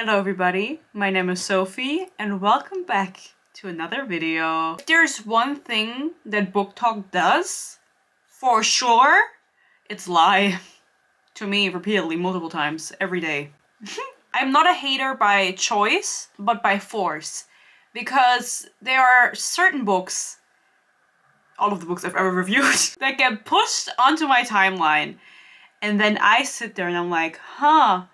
Hello everybody, my name is Sophie and welcome back to another video. If there's one thing that Booktok does, for sure, it's lie. To me, repeatedly, multiple times, every day. I'm not a hater by choice, but by force. Because there are certain books, all of the books I've ever reviewed, that get pushed onto my timeline. And then I sit there and I'm like, huh,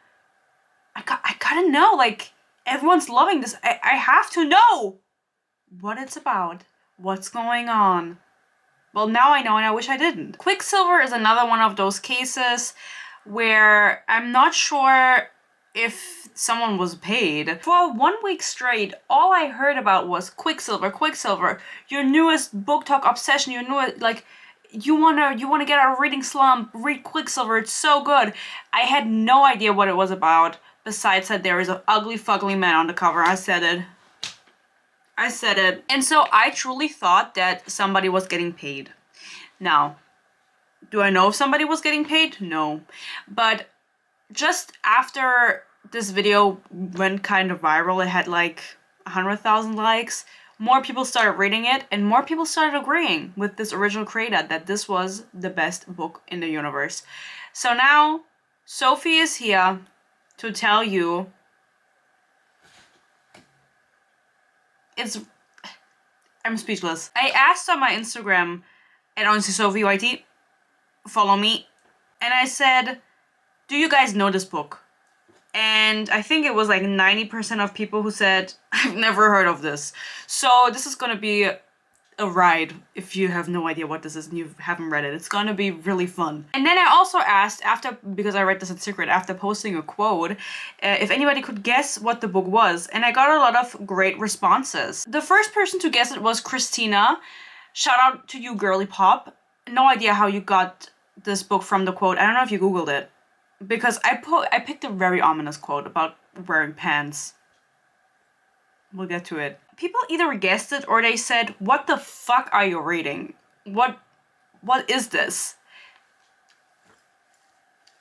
I gotta know, like, everyone's loving this. I have to know what it's about, what's going on. Well, now I know and I wish I didn't. Quicksilver is another one of those cases where I'm not sure if someone was paid. For 1 week straight, all I heard about was Quicksilver, Quicksilver, your newest Booktok obsession, your newest, like, you wanna get out of reading slump, read Quicksilver, it's so good. I had no idea what it was about, besides that there is an ugly fugly man on the cover. I said it. I said it. And so I truly thought that somebody was getting paid. Now, do I know if somebody was getting paid? No. But just after this video went kind of viral, it had like 100,000 likes, more people started reading it and more people started agreeing with this original creator that this was the best book in the universe. So now, Sophie is here to tell you I'm speechless. I asked on my Instagram at HonestlySophieYT, follow me, and I said, do you guys know this book? And I think it was like 90% of people who said, I've never heard of this. So this is gonna be a ride if you have no idea what this is and you haven't read it. It's gonna be really fun. And then I also asked, because I read this in secret, after posting a quote, if anybody could guess what the book was. And I got a lot of great responses. The first person to guess it was Christina. Shout out to you, girly pop. No idea how you got this book from the quote. I don't know if you googled it. Because I picked a very ominous quote about wearing pants. We'll get to it. People either guessed it or they said, what the fuck are you reading? What is this?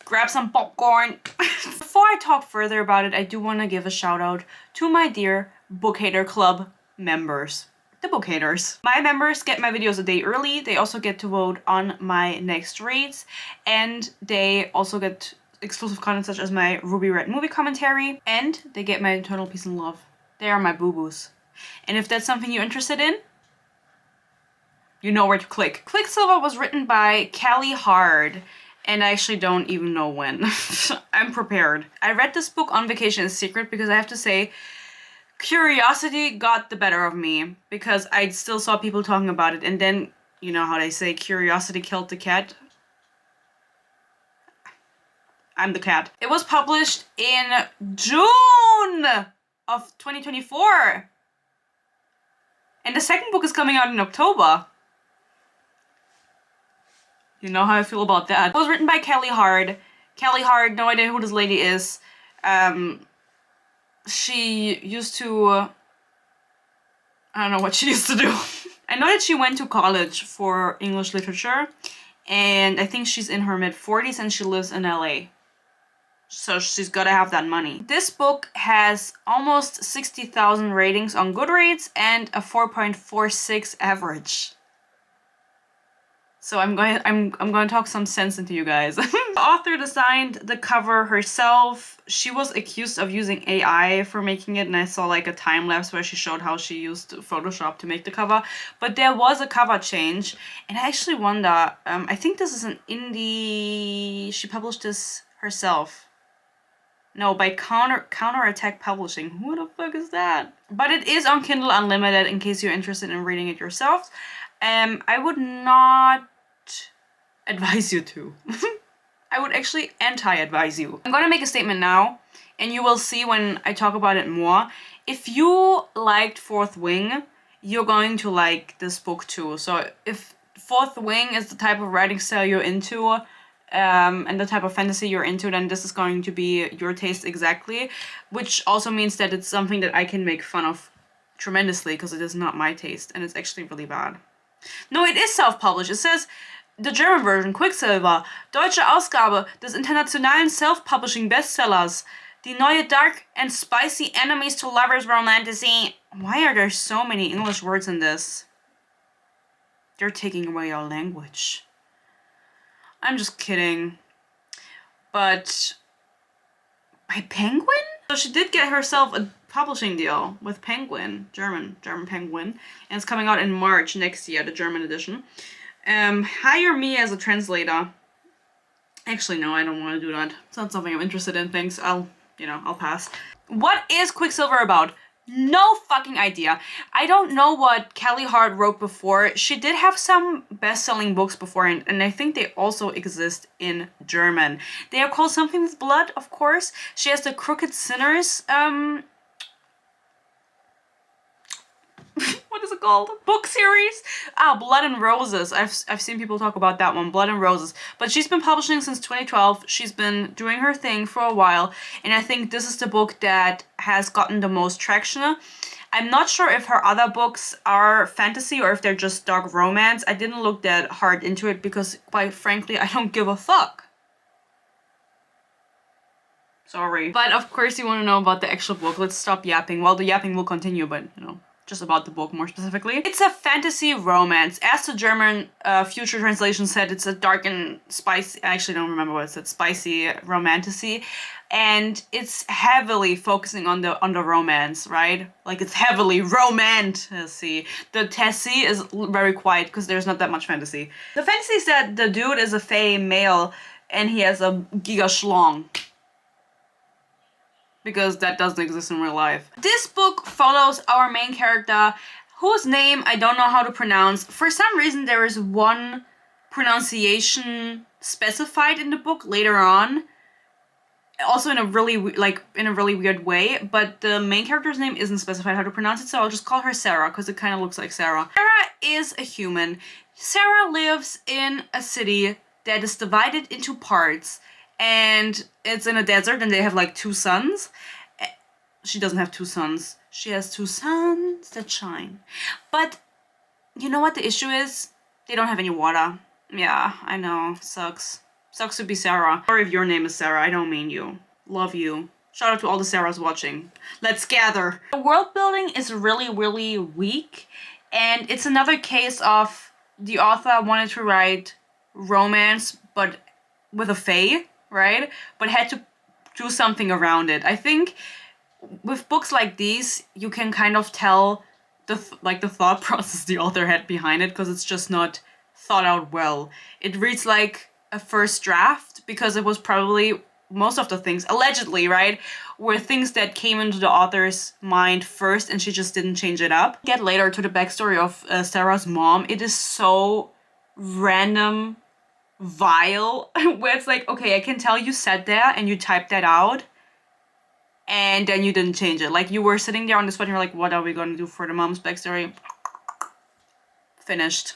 Grab some popcorn. Before I talk further about it, I do want to give a shout out to my dear Book Hater Club members. The Book Haters. My members get my videos a day early. They also get to vote on my next reads. And they also get exclusive content such as my Ruby Red movie commentary. And they get my eternal peace and love. They are my boo-boos. And if that's something you're interested in, you know where to click. Quicksilver was written by Callie Hard, and I actually don't even know when. I'm prepared. I read this book on vacation in secret because I have to say, curiosity got the better of me because I still saw people talking about it, and then, you know how they say, curiosity killed the cat? I'm the cat. It was published in June of 2024. And the second book is coming out in October. You know how I feel about that. It was written by Callie Hard. Callie Hard, no idea who this lady is. She used to... I don't know what she used to do. I know that she went to college for English literature. And I think she's in her mid-40s and she lives in LA. So she's gotta have that money. This book has almost 60,000 ratings on Goodreads and a 4.46 average. So I'm going to talk some sense into you guys. The author designed the cover herself. She was accused of using AI for making it, and I saw like a time lapse where she showed how she used Photoshop to make the cover. But there was a cover change, and I actually wonder. I think this is an indie. She published this herself. No, by Counterattack Publishing. Who the fuck is that? But it is on Kindle Unlimited in case you're interested in reading it yourself. I would not advise you to. I would actually anti-advise you. I'm gonna make a statement now, and you will see when I talk about it more. If you liked Fourth Wing, you're going to like this book too. So if Fourth Wing is the type of writing style you're into, and the type of fantasy you're into, then this is going to be your taste exactly, which also means that it's something that I can make fun of tremendously because it is not my taste and it's actually really bad. No, it is self-published. It says the German version, Quicksilver, deutsche Ausgabe des internationalen Self-Publishing Bestsellers, Die neue dark and spicy enemies to lovers romantasy. Why are there so many English words in this? They're taking away our language. I'm just kidding. But by Penguin? So she did get herself a publishing deal with Penguin, German Penguin, and it's coming out in March next year, the German edition. Hire me as a translator. Actually, no, I don't want to do that. It's not something I'm interested in. Thanks. I'll pass. What is Quicksilver about? No fucking idea. I don't know what Kelly Hart wrote before. She did have some best-selling books before, and I think they also exist in German. They are called something with blood, of course. She has the Crooked Sinners, what is it called? Book series? Blood and Roses. I've seen people talk about that one, Blood and Roses. But she's been publishing since 2012. She's been doing her thing for a while, and I think this is the book that has gotten the most traction. I'm not sure if her other books are fantasy or if they're just dark romance. I didn't look that hard into it because, quite frankly, I don't give a fuck. Sorry. But of course you want to know about the actual book. Let's stop yapping. Well, the yapping will continue, but, you know, just about the book more specifically. It's a fantasy romance. As the German future translation said, it's a dark and spicy, I actually don't remember what it said, spicy romantasy. And it's heavily focusing on the romance, right? Like, it's heavily romantasy. The Tessie is very quiet because there's not that much fantasy. The fantasy is that the dude is a fey male and he has a giga schlong, because that doesn't exist in real life. This book follows our main character, whose name I don't know how to pronounce. For some reason, there is one pronunciation specified in the book later on, also in a really weird way, but the main character's name isn't specified how to pronounce it, so I'll just call her Sarah, because it kind of looks like Sarah. Sarah is a human. Sarah lives in a city that is divided into parts, and it's in a desert, and they have like 2 suns. She doesn't have 2 suns. She has 2 suns that shine. But you know what the issue is? They don't have any water. Yeah, I know. Sucks. Sucks to be Sarah. Sorry if your name is Sarah. I don't mean you. Love you. Shout out to all the Sarahs watching. Let's gather. The world building is really, really weak. And it's another case of the author wanted to write romance, but with a fae, right? But had to do something around it. I think with books like these, you can kind of tell the thought process the author had behind it, because it's just not thought out well. It reads like a first draft because it was probably most of the things, allegedly, right, were things that came into the author's mind first and she just didn't change it up. Get later to the backstory of Sarah's mom. It is so random, vile, where it's like, okay, I can tell you sat there and you typed that out and then you didn't change it. Like, you were sitting there on the spot and you're like, what are we gonna do for the mom's backstory? Finished.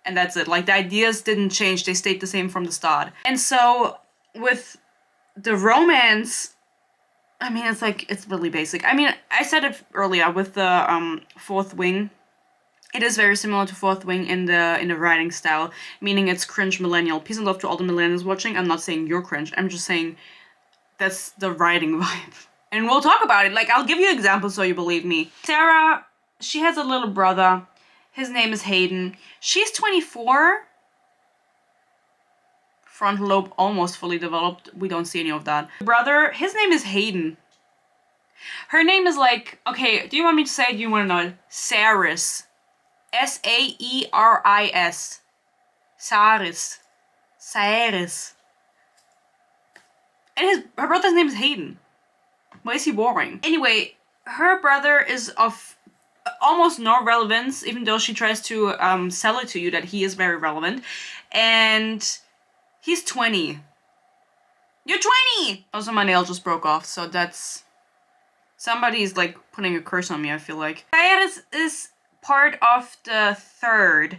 And that's it. Like, the ideas didn't change, they stayed the same from the start. And so with the romance, I mean, it's like, it's really basic. I mean, I said it earlier with the Fourth Wing. It is very similar to Fourth Wing in the writing style, meaning it's cringe millennial. Peace and love to all the millennials watching. I'm not saying you're cringe. I'm just saying that's the writing vibe. And we'll talk about it. Like, I'll give you examples so you believe me. Sarah, she has a little brother. His name is Hayden. She's 24. Frontal lobe almost fully developed. We don't see any of that. Brother, his name is Hayden. Her name is like, okay, do you want me to say it? Do you want to know it? Saris. S-A-E-R-I-S. Saris. Saris. And her brother's name is Hayden. Why is he boring? Anyway, her brother is of almost no relevance, even though she tries to sell it to you that he is very relevant. And he's 20. You're 20! Also, my nail just broke off, so that's... Somebody's, like, putting a curse on me, I feel like. Iris is part of the third.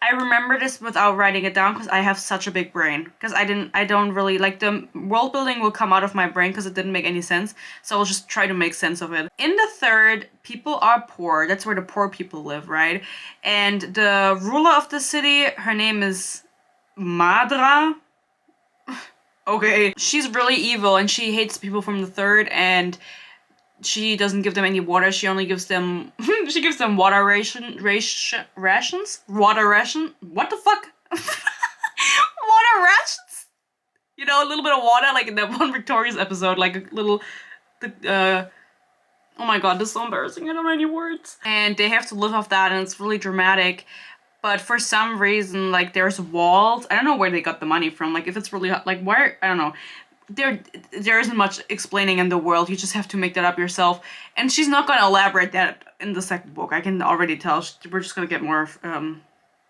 I remember this without writing it down because I have such a big brain. Because I don't really, like, the world building will come out of my brain because it didn't make any sense. So I'll just try to make sense of it. In the third, people are poor. That's where the poor people live, right? And the ruler of the city, her name is Madra. Okay. She's really evil and she hates people from the third, and she doesn't give them any water. She only gives them she gives them water rations. Water ration. What the fuck? Water rations. You know, a little bit of water, like in that one Victoria's episode, like a little. Oh my god, this is so embarrassing. I don't know any words. And they have to live off that, and it's really dramatic. But for some reason, like, there's walls. I don't know where they got the money from. Like, if it's really hot, like, where? I don't know. There isn't much explaining in the world. You just have to make that up yourself. And she's not gonna elaborate that in the second book. I can already tell. We're just gonna get more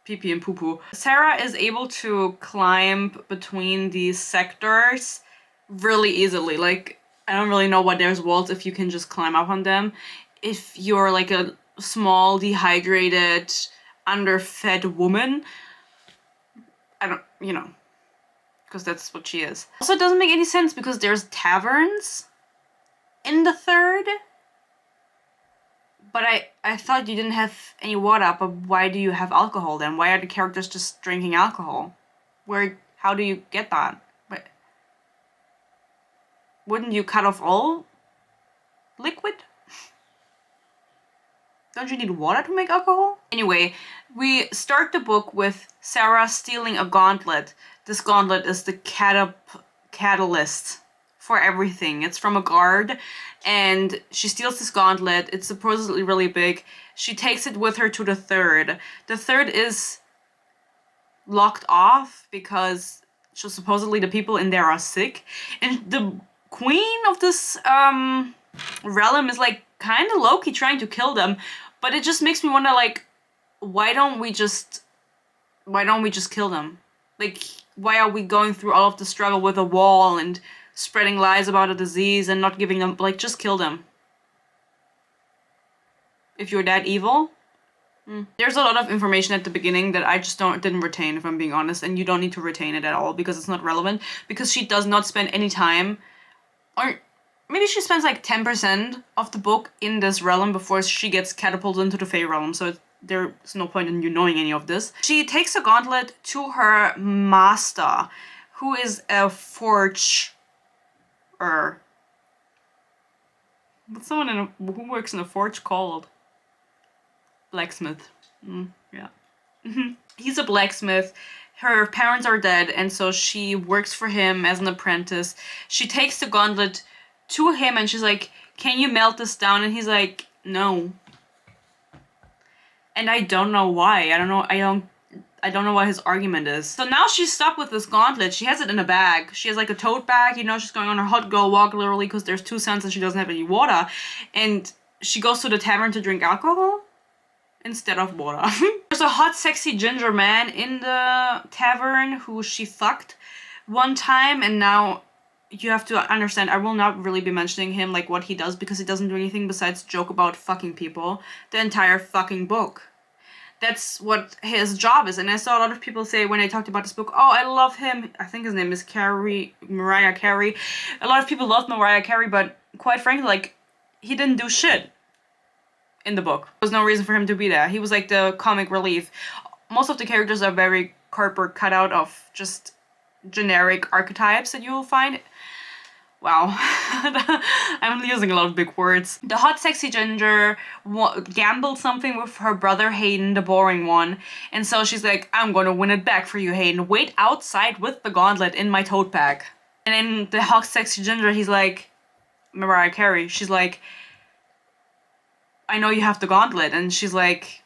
pee-pee and poo-poo. Sarah is able to climb between these sectors really easily. Like, I don't really know why there's walls if you can just climb up on them. If you're like a small, dehydrated, underfed woman, I don't, you know, because that's what she is. Also, it doesn't make any sense because there's taverns in the third. But I thought you didn't have any water, but why do you have alcohol then? Why are the characters just drinking alcohol? How do you get that? But wouldn't you cut off all liquid? Don't you need water to make alcohol? Anyway, we start the book with Sarah stealing a gauntlet. This gauntlet is the catalyst for everything. It's from a guard, and she steals this gauntlet. It's supposedly really big. She takes it with her to the third. The third is locked off because supposedly the people in there are sick. And the queen of this realm is like kind of low-key trying to kill them. But it just makes me wonder, like, why don't we just kill them? Like, why are we going through all of the struggle with a wall and spreading lies about a disease and not giving them, like, just kill them. If you're that evil. There's a lot of information at the beginning that I just didn't retain, if I'm being honest, and you don't need to retain it at all because it's not relevant, because she does not spend any time, or maybe she spends like 10% of the book in this realm before she gets catapulted into the Fae realm, so there's no point in you knowing any of this. She takes a gauntlet to her master, who is a forger. What's someone who works in a forge called? Blacksmith. Yeah. He's a blacksmith. Her parents are dead, and so she works for him as an apprentice. She takes the gauntlet to him and she's like, "Can you melt this down?" And he's like, "No." And I don't know why. I don't know what his argument is. So now she's stuck with this gauntlet. She has it in a bag. She has like a tote bag, you know, she's going on her hot girl walk literally because there's 2 cents and she doesn't have any water. And she goes to the tavern to drink alcohol instead of water. There's a hot, sexy ginger man in the tavern who she fucked one time, and now you have to understand, I will not really be mentioning him, like what he does, because he doesn't do anything besides joke about fucking people the entire fucking book. That's what his job is. And I saw a lot of people say when I talked about this book, "Oh, I love him." I think his name is Mariah Carey. A lot of people love Mariah Carey, but quite frankly, like, he didn't do shit in the book. There was no reason for him to be there. He was like the comic relief. Most of the characters are very cardboard cutout of just generic archetypes that you will find. Wow. I'm using a lot of big words. The hot, sexy ginger gambled something with her brother Hayden, the boring one. And so she's like, "I'm gonna win it back for you, Hayden. Wait outside with the gauntlet in my tote bag." And then the hot, sexy ginger, he's like, Mariah Carey, she's like, "I know you have the gauntlet." And she's like,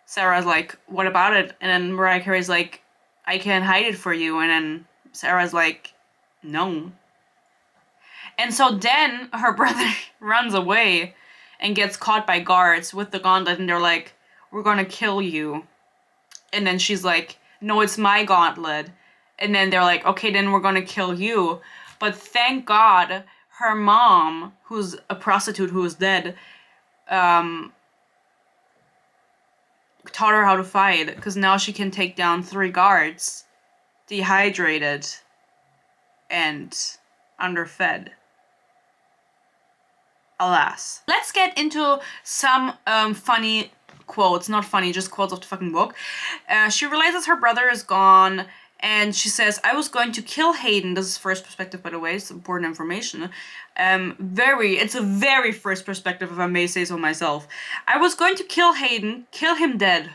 Sarah's like, "What about it?" And then Mariah Carey's like, "I can't hide it for you." And then Sarah's like, "No." And so then her brother runs away and gets caught by guards with the gauntlet, and they're like, "We're gonna kill you." And then she's like, "No, it's my gauntlet." And then they're like, "Okay, then we're gonna kill you." But thank God her mom, who's a prostitute who is dead, taught her how to fight, because now she can take down 3 guards, dehydrated and underfed. Alas. Let's get into some funny quotes. Not funny, just quotes of the fucking book. She realizes her brother is gone, And she says, I was going to kill Hayden. This is first perspective, by the way. It's important information. It's a very first perspective, if I may say so myself. I was going to kill Hayden, kill him dead.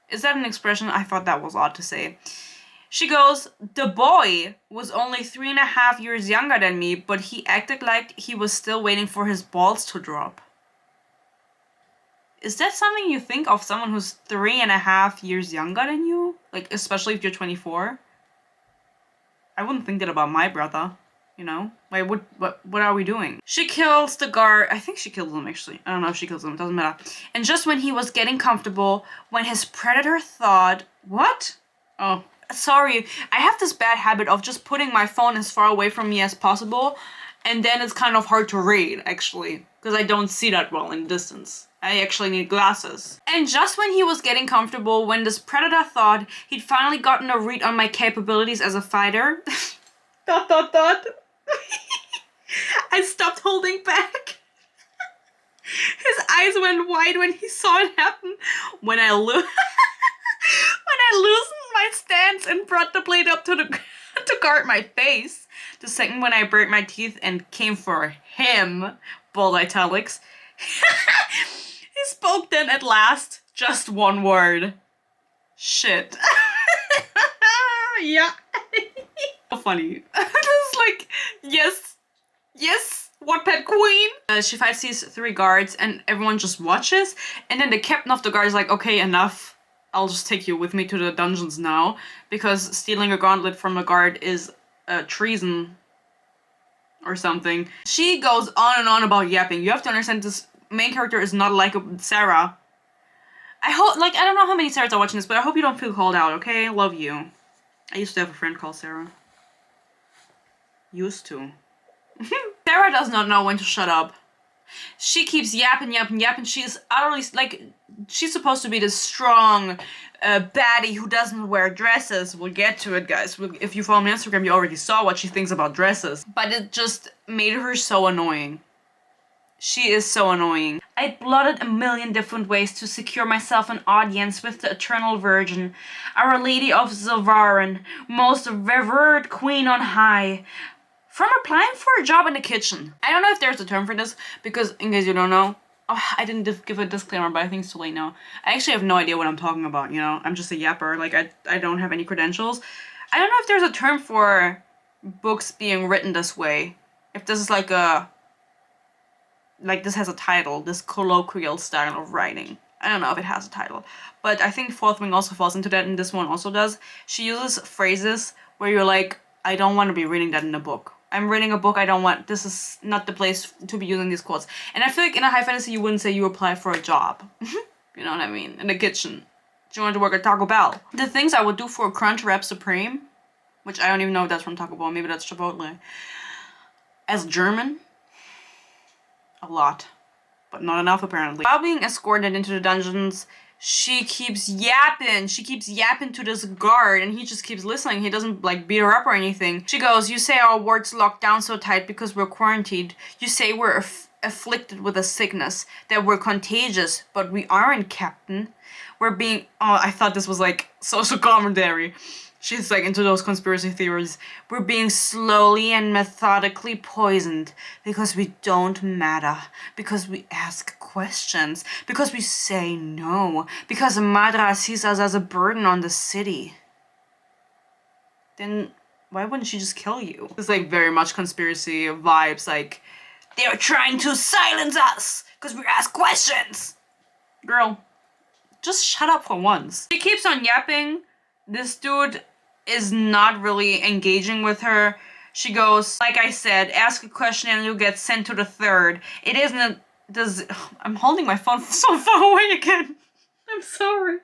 Is that an expression? I thought that was odd to say. She goes, the boy was only 3.5 years younger than me, but he acted like he was still waiting for his balls to drop. Is that something you think of someone who's 3.5 years younger than you? Like, especially if you're 24? I wouldn't think that about my brother, you know? Like, what are we doing? She kills the guard. I think she kills him, actually. I don't know if she kills him. It doesn't matter. And just when he was getting comfortable, when his predator thought, what? Oh, sorry. I have this bad habit of just putting my phone as far away from me as possible. And then it's kind of hard to read, actually. Because I don't see that well in the distance. I actually need glasses. And just when he was getting comfortable, when this predator thought he'd finally gotten a read on my capabilities as a fighter, ... I stopped holding back. His eyes went wide when he saw it happen. When I loosened my stance and brought the blade up to to guard my face. The second when I bared my teeth and came for him, bold italics. He spoke then at last, just one word. Shit. Yeah. So funny. It's like, yes, Wattpad queen. She fights these 3 guards and everyone just watches. And then the captain of the guard is like, okay, enough. I'll just take you with me to the dungeons now. Because stealing a gauntlet from a guard is treason or something. She goes on and on about yapping. You have to understand this main character is not like Sarah. I hope, like, I don't know how many Sarahs are watching this, but I hope you don't feel called out, okay? Love you. I used to have a friend called Sarah. Used to. Sarah does not know when to shut up. She keeps yapping. She is utterly, like, she's supposed to be this strong baddie who doesn't wear dresses. We'll get to it, guys. If you follow me on Instagram, you already saw what she thinks about dresses. But it just made her so annoying. She is so annoying. I plotted a million different ways to secure myself an audience with the Eternal Virgin, Our Lady of Zavaran, most revered queen on high, from applying for a job in the kitchen. I don't know if there's a term for this, because in case you don't know, I didn't give a disclaimer, but I think it's too late now. I actually have no idea what I'm talking about, you know? I'm just a yapper, like I don't have any credentials. I don't know if there's a term for books being written this way. If this is like a... like this has a title, this colloquial style of writing. I don't know if it has a title, but I think Fourth Wing also falls into that, and this one also does. She uses phrases where you're like, I don't want to be reading that in a book. I'm reading a book, I don't want, this is not the place to be using these quotes. And I feel like in a high fantasy you wouldn't say you apply for a job. You know what I mean? In the kitchen. Do you want to work at Taco Bell? The things I would do for Crunchwrap Supreme, which I don't even know if that's from Taco Bell, maybe that's Chipotle. As German, a lot, but not enough apparently. While being escorted into the dungeons, she keeps yapping. She keeps yapping to this guard and he just keeps listening. He doesn't like beat her up or anything. She goes, you say our wards locked down so tight because we're quarantined. You say we're afflicted with a sickness, that we're contagious, but we aren't, Captain. We're being... Oh, I thought this was like social commentary. She's like into those conspiracy theories. We're being slowly and methodically poisoned because we don't matter, because we ask questions, because we say no, because Madra sees us as a burden on the city. Then why wouldn't she just kill you? It's like very much conspiracy vibes, like they're trying to silence us because we ask questions. Girl, just shut up for once. She keeps on yapping. This dude is not really engaging with her. She goes, like I said, ask a question and you'll get sent to the third. It isn't I'm holding my phone so far away again. I'm sorry.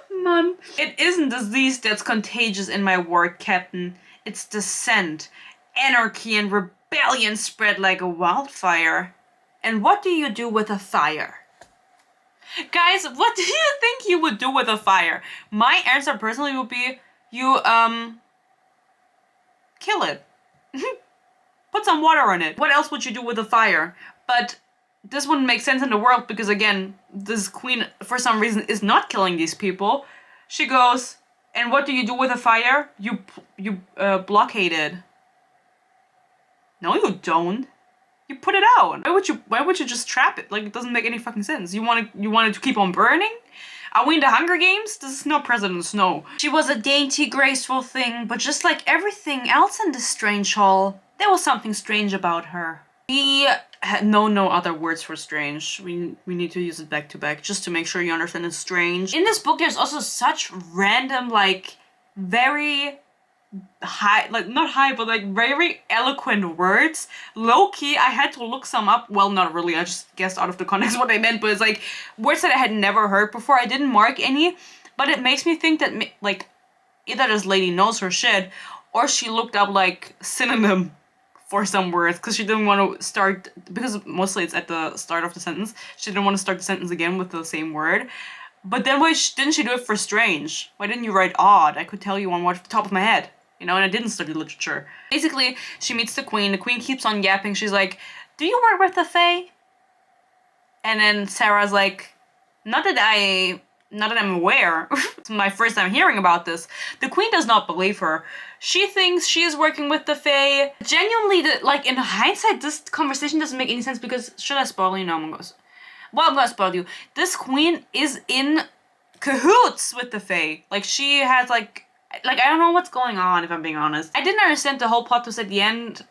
Man. It isn't disease that's contagious in my ward, Captain. It's dissent, anarchy, and rebellion spread like a wildfire. And what do you do with a fire? Guys, what do you think you would do with a fire? My answer personally would be, you, kill it. Put some water on it. What else would you do with a fire? But this wouldn't make sense in the world because, again, this queen, for some reason, is not killing these people. She goes, And what do you do with a fire? You blockade it. No, you don't. You put it out. Why would you just trap it? Like, it doesn't make any fucking sense. You want it to keep on burning? Are we in the Hunger Games? This is not President Snow. She was a dainty, graceful thing, but just like everything else in this strange hall, there was something strange about her. We know no other words for strange. We need to use it back to back just to make sure you understand it's strange. In this book, there's also such random, like, very high, like not high, but like very eloquent words. Low-key, I had to look some up. Well, not really, I just guessed out of the context what they meant, but it's like words that I had never heard before. I didn't mark any, but it makes me think that like either this lady knows her shit or she looked up like synonym for some words because she didn't want to start, because mostly it's at the start of the sentence, she didn't want to start the sentence again with the same word. But then why didn't she do it for strange? Why didn't you write odd? I could tell you on the top of my head. You know, and I didn't study literature. Basically, she meets the queen. The queen keeps on yapping. She's like, do you work with the Fae? And then Sarah's like, not that I'm aware. It's my first time hearing about this. The queen does not believe her. She thinks she is working with the Fae. Genuinely, like, in hindsight, this conversation doesn't make any sense because, should I spoil you? No, I'm gonna spoil you. This queen is in cahoots with the Fae. Like, she has, like, I don't know what's going on, if I'm being honest. I didn't understand the whole plot twist at the end,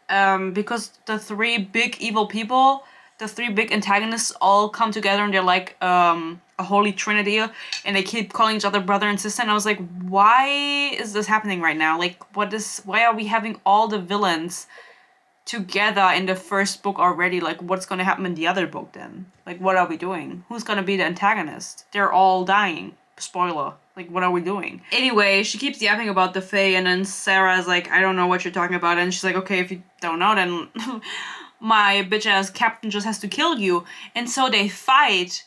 because the three big evil people, the three big antagonists all come together and they're like, a holy trinity, and they keep calling each other brother and sister, and I was like, why is this happening right now? Like, why are we having all the villains together in the first book already? Like, what's gonna happen in the other book then? Like, what are we doing? Who's gonna be the antagonist? They're all dying. Spoiler. Like, what are we doing? Anyway, she keeps yapping about the Fae, and then Sarah's like, I don't know what you're talking about, and she's like, okay, if you don't know, then my bitch-ass captain just has to kill you. And so they fight,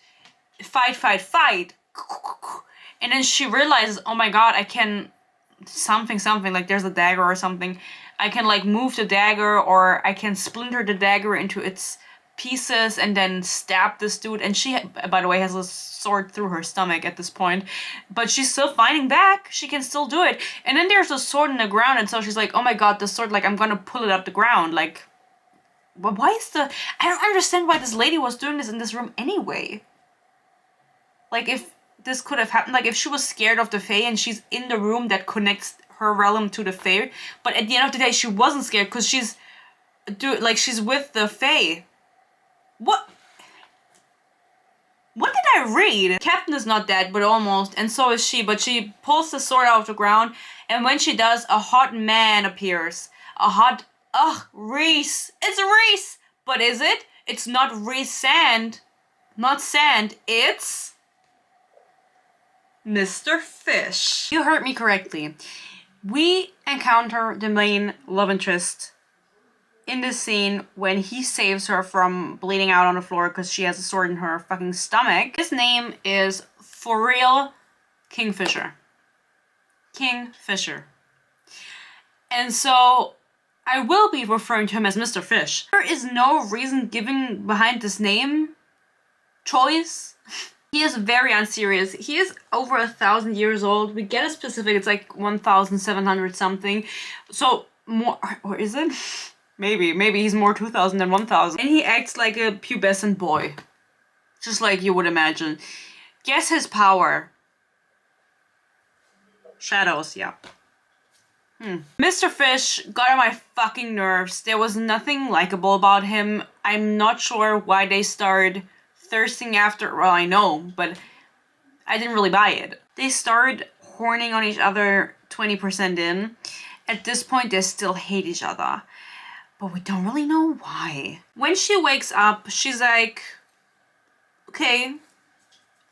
and then she realizes, oh my god, I can something, like there's a dagger or something. I can like move the dagger, or I can splinter the dagger into its pieces and then stab this dude. And she, by the way, has a sword through her stomach at this point, but she's still fighting back. She can still do it. And then there's a sword in the ground, and so she's like, oh my god, the sword, like, I'm gonna pull it up the ground. Like, but why is I don't understand why this lady was doing this in this room anyway. Like, if this could have happened, like if she was scared of the Fae and she's in the room that connects her realm to the Fae, but at the end of the day she wasn't scared because she's with the Fae. What did I read? Captain is not dead, but almost, and so is she, but she pulls the sword out of the ground, and when she does, a hot man appears. Reese. It's Reese! But is it? It's not Reese Sand. Not Sand, it's Mr. Fish. You heard me correctly. We encounter the main love interest in this scene when he saves her from bleeding out on the floor because she has a sword in her fucking stomach. His name is, for real, Kingfisher. Kingfisher. And so I will be referring to him as Mr. Fish. There is no reason given behind this name choice. He is very unserious. He is over 1,000 years old. We get a specific, it's like 1,700 something. So more, or is it? Maybe he's more 2,000 than 1,000. And he acts like a pubescent boy. Just like you would imagine. Guess his power. Shadows, yeah. Mr. Fish got on my fucking nerves. There was nothing likable about him. I'm not sure why they started thirsting after, well, I know, but I didn't really buy it. They started horning on each other 20% in. At this point, they still hate each other. But we don't really know why. When she wakes up, she's like, okay,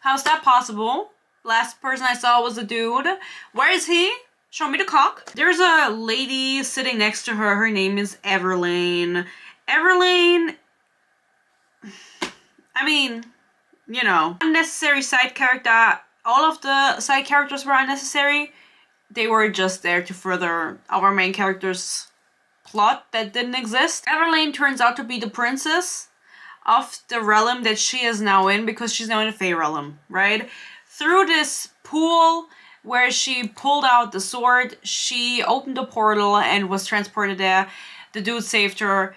how's that possible? Last person I saw was a dude. Where is he? Show me the cock. There's a lady sitting next to her. Her name is Everlane. Everlane, I mean, you know, unnecessary side character. All of the side characters were unnecessary. They were just there to further our main character's plot that didn't exist. Everlane turns out to be the princess of the realm that she is now in, because she's now in the Fae realm, right? Through this pool where she pulled out the sword, she opened the portal and was transported there. The dude saved her.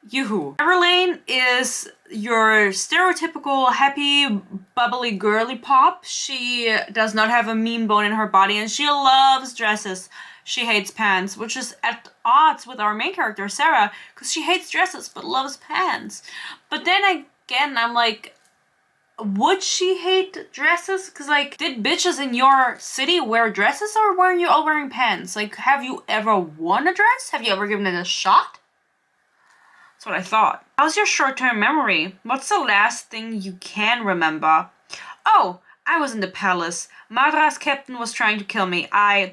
Yoo-hoo. Everlane is your stereotypical happy, bubbly, girly pop. She does not have a mean bone in her body and she loves dresses. She hates pants, which is at odds with our main character, Sarah, because she hates dresses but loves pants. But then again, I'm like, would she hate dresses? Because, like, did bitches in your city wear dresses or were you all wearing pants? Like, have you ever worn a dress? Have you ever given it a shot? That's what I thought. How's your short-term memory? What's the last thing you can remember? Oh, I was in the palace. Madra's captain was trying to kill me. I ...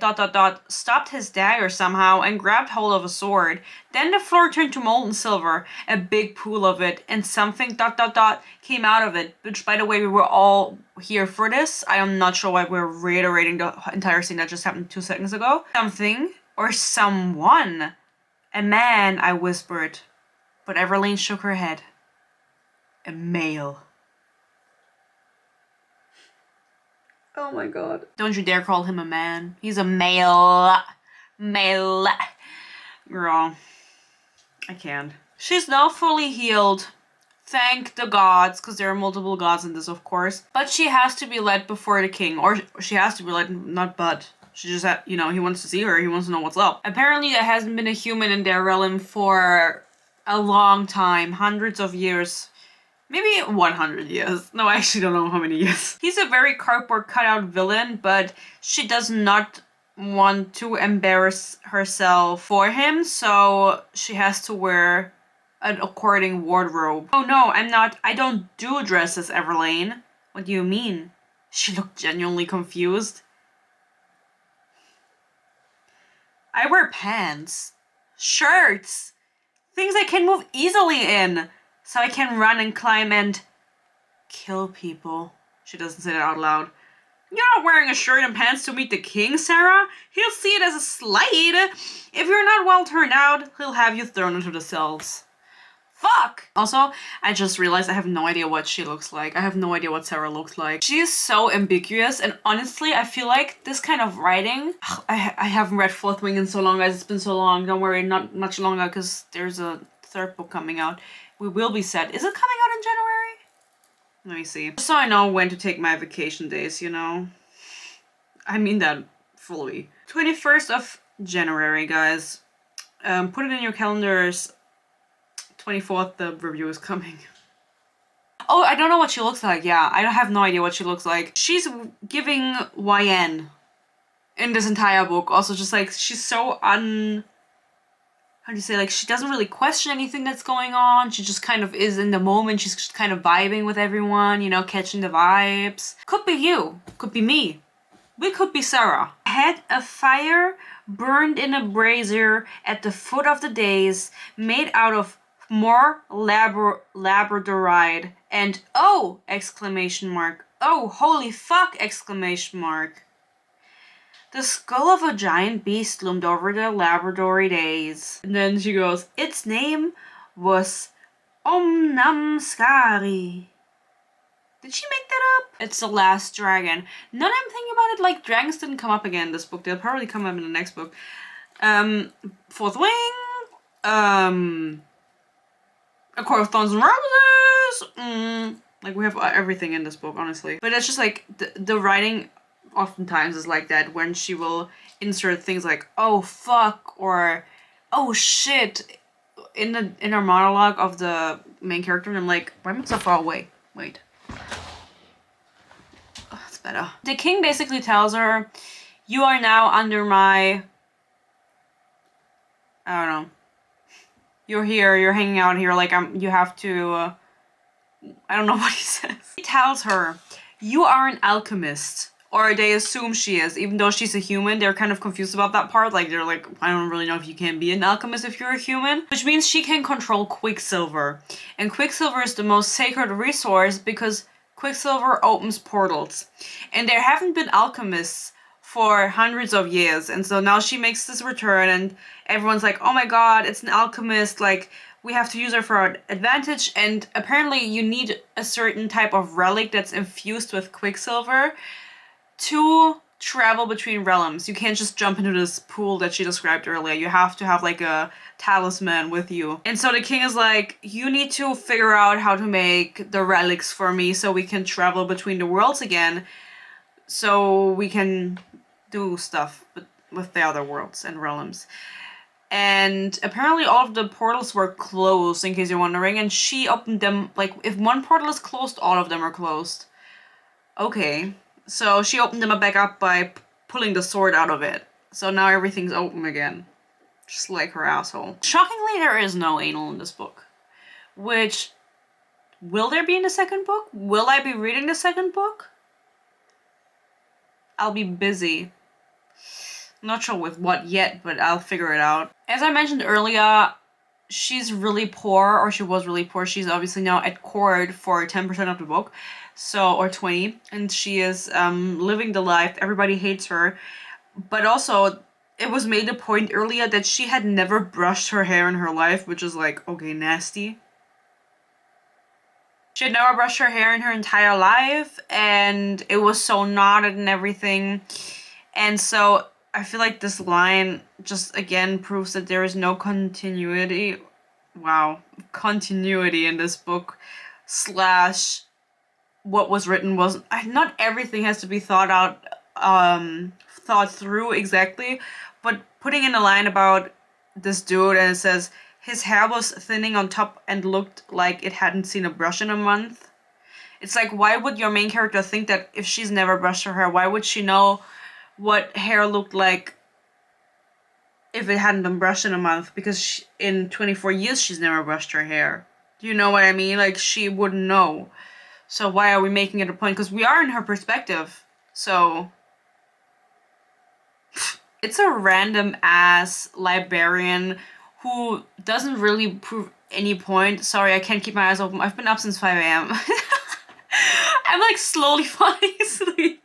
stopped his dagger somehow and grabbed hold of a sword. Then the floor turned to molten silver, a big pool of it, and something ... came out of it. Which, by the way, we were all here for this. I am not sure why we're reiterating the entire scene that just happened 2 seconds ago. Something or someone. A man, I whispered. But Everlane shook her head. A male. Oh my god. Don't you dare call him a man. He's a male. Male. Girl. I can't. She's now fully healed. Thank the gods, because there are multiple gods in this, of course. But she has to be led before the king. Or she has to be led, not but. She just had, you know, he wants to see her. He wants to know what's up. Apparently there hasn't been a human in their realm for a long time. Hundreds of years. Maybe 100 years. No, I actually don't know how many years. He's a very cardboard cutout villain, but she does not want to embarrass herself for him, so she has to wear an according wardrobe. Oh no, I don't do dresses, Everlane. What do you mean? She looked genuinely confused. I wear pants, shirts, things I can move easily in. So I can run and climb and kill people. She doesn't say that out loud. You're not wearing a shirt and pants to meet the king, Sarah. He'll see it as a slight. If you're not well turned out, he'll have you thrown into the cells. Fuck! Also, I just realized I have no idea what she looks like. I have no idea what Sarah looks like. She is so ambiguous, and honestly, I feel like this kind of writing... I haven't read Fourth Wing in so long, guys. It's been so long. Don't worry, not much longer, because there's a 3rd book coming out. We will be set. Is it coming out in January? Let me see. Just so I know when to take my vacation days, you know? I mean that fully. 21st of January, guys. Put it in your calendars. 24th, the review is coming. Oh, I don't know what she looks like. Yeah, I have no idea what she looks like. She's giving YN in this entire book. Also, just like, she's so how do you say, like, she doesn't really question anything that's going on. She just kind of is in the moment. She's just kind of vibing with everyone, you know, catching the vibes. Could be you. Could be me. We could be Sarah. Had a fire burned in a brazier at the foot of the dais, made out of more labradorite. And oh! Exclamation mark. Oh, holy fuck! Exclamation mark. The skull of a giant beast loomed over the laboratory days. And then she goes, its name was Omnamskari. Did she make that up? It's the last dragon. Now that I'm thinking about it, like, dragons didn't come up again in this book. They'll probably come up in the next book. 4th Wing. A Court of Thorns and Roses. Like, we have everything in this book, honestly. But it's just like, the writing oftentimes is like that, when she will insert things like, oh fuck, or oh shit, in her monologue of the main character, and I'm like, why am I so far away? Wait. Oh, that's better. The king basically tells her, you are now under my... I don't know. You're here, you're hanging out here, like, you have to... I don't know what he says. He tells her, you are an alchemist. Or they assume she is, even though she's a human. They're kind of confused about that part. Like, they're like, I don't really know if you can be an alchemist if you're a human. Which means she can control Quicksilver. And Quicksilver is the most sacred resource because Quicksilver opens portals. And there haven't been alchemists for hundreds of years. And so now she makes this return and everyone's like, oh my god, it's an alchemist. Like, we have to use her for our advantage. And apparently you need a certain type of relic that's infused with Quicksilver to travel between realms. You can't just jump into this pool that she described earlier. You have to have like a talisman with you. And so the king is like, you need to figure out how to make the relics for me so we can travel between the worlds again, so we can do stuff with the other worlds and realms. And apparently all of the portals were closed, in case you're wondering, and she opened them. Like, if one portal is closed, all of them are closed. Okay. So she opened them back up by pulling the sword out of it. So now everything's open again. Just like her asshole. Shockingly, there is no anal in this book. Which, will there be in the second book? Will I be reading the second book? I'll be busy. Not sure with what yet, but I'll figure it out. As I mentioned earlier, she's really poor, or she was really poor. She's obviously now at court for 10% of the book, so, or 20, and she is living the life. Everybody hates her, but also it was made a point earlier that she had never brushed her hair in her life, which is like, okay, nasty. She had never brushed her hair in her entire life, and it was so knotted and everything, and so I feel like this line just again proves that there is no continuity. Wow. Continuity in this book. Slash, what was written wasn't. Not everything has to be thought through exactly, but putting in a line about this dude and it says his hair was thinning on top and looked like it hadn't seen a brush in a month. It's like, why would your main character think that if she's never brushed her hair? Why would she know what hair looked like if it hadn't been brushed in a month? Because in 24 years she's never brushed her hair. Do you know what I mean? Like, she wouldn't know. So why are we making it a point? Because we are in her perspective. So it's a random ass librarian who doesn't really prove any point. Sorry, I can't keep my eyes open. I've been up since 5 a.m. I'm like slowly falling asleep.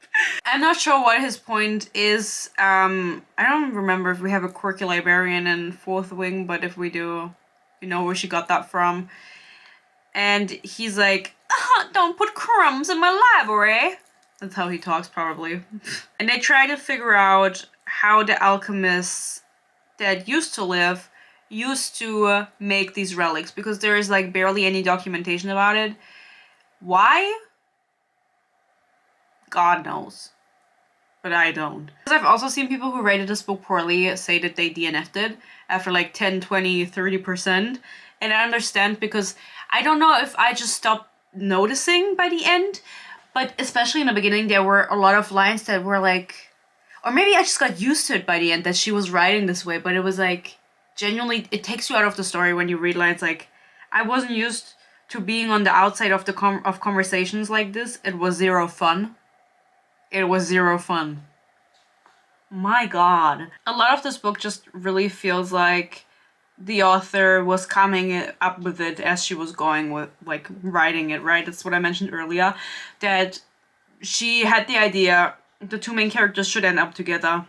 I'm not sure what his point is. I don't remember if we have a quirky librarian in 4th Wing, but if we do, you know where she got that from. And he's like, don't put crumbs in my library. That's how he talks, probably. And they try to figure out how the alchemists that used to live used to make these relics, because there is like barely any documentation about it. Why? God knows. But I don't. Because I've also seen people who rated this book poorly say that they DNF'd it after like 10, 20, 30%. And I understand, because I don't know if I just stopped noticing by the end, but especially in the beginning there were a lot of lines that were like, or maybe I just got used to it by the end that she was writing this way, but it was like, genuinely, it takes you out of the story when you read lines like, I wasn't used to being on the outside of the conversations like this. It was zero fun. It was zero fun. My god. A lot of this book just really feels like the author was coming up with it as she was going with, like, writing it, right? That's what I mentioned earlier. That she had the idea the two main characters should end up together.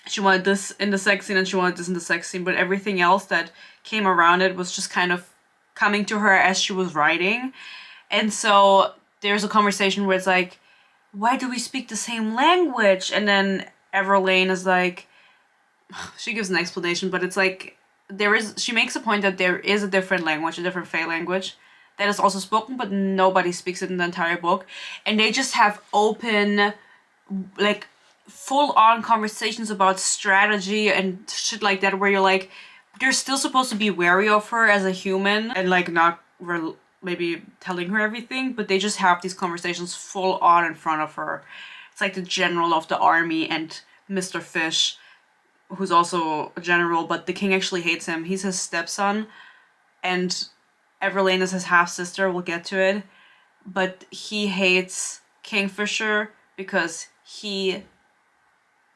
She wanted this in the sex scene and she wanted this in the sex scene, but everything else that came around it was just kind of coming to her as she was writing. And so there's a conversation where it's like, why do we speak the same language? And then Everlane is like, she gives an explanation, but it's like, she makes a point that there is a different language, a different Fae language that is also spoken, but nobody speaks it in the entire book. And they just have open, like, full-on conversations about strategy and shit like that, where you're like, they're still supposed to be wary of her as a human and like not maybe telling her everything, but they just have these conversations full on in front of her. It's like the general of the army and Mr. Fish, who's also a general, but the king actually hates him. He's his stepson, and Everlane is his half-sister. We'll get to it. But he hates Kingfisher because he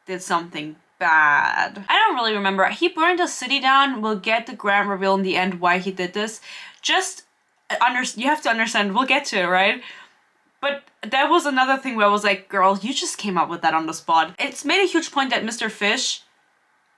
did something bad. I don't really remember. He burned the city down. We'll get the grand reveal in the end why he did this. Just you have to understand. We'll get to it, right? But that was another thing where I was like, girl, you just came up with that on the spot. It's made a huge point that Mr. Fish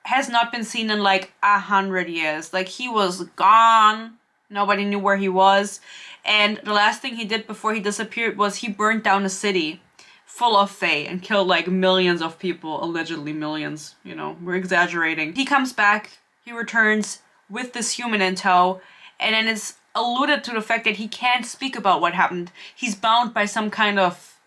has not been seen in like 100 years. Like, he was gone. Nobody knew where he was. And the last thing he did before he disappeared was he burned down a city full of fae and killed like millions of people, allegedly millions, you know, we're exaggerating. He comes back, he returns with this human in tow, and then it's alluded to the fact that he can't speak about what happened. He's bound by some kind of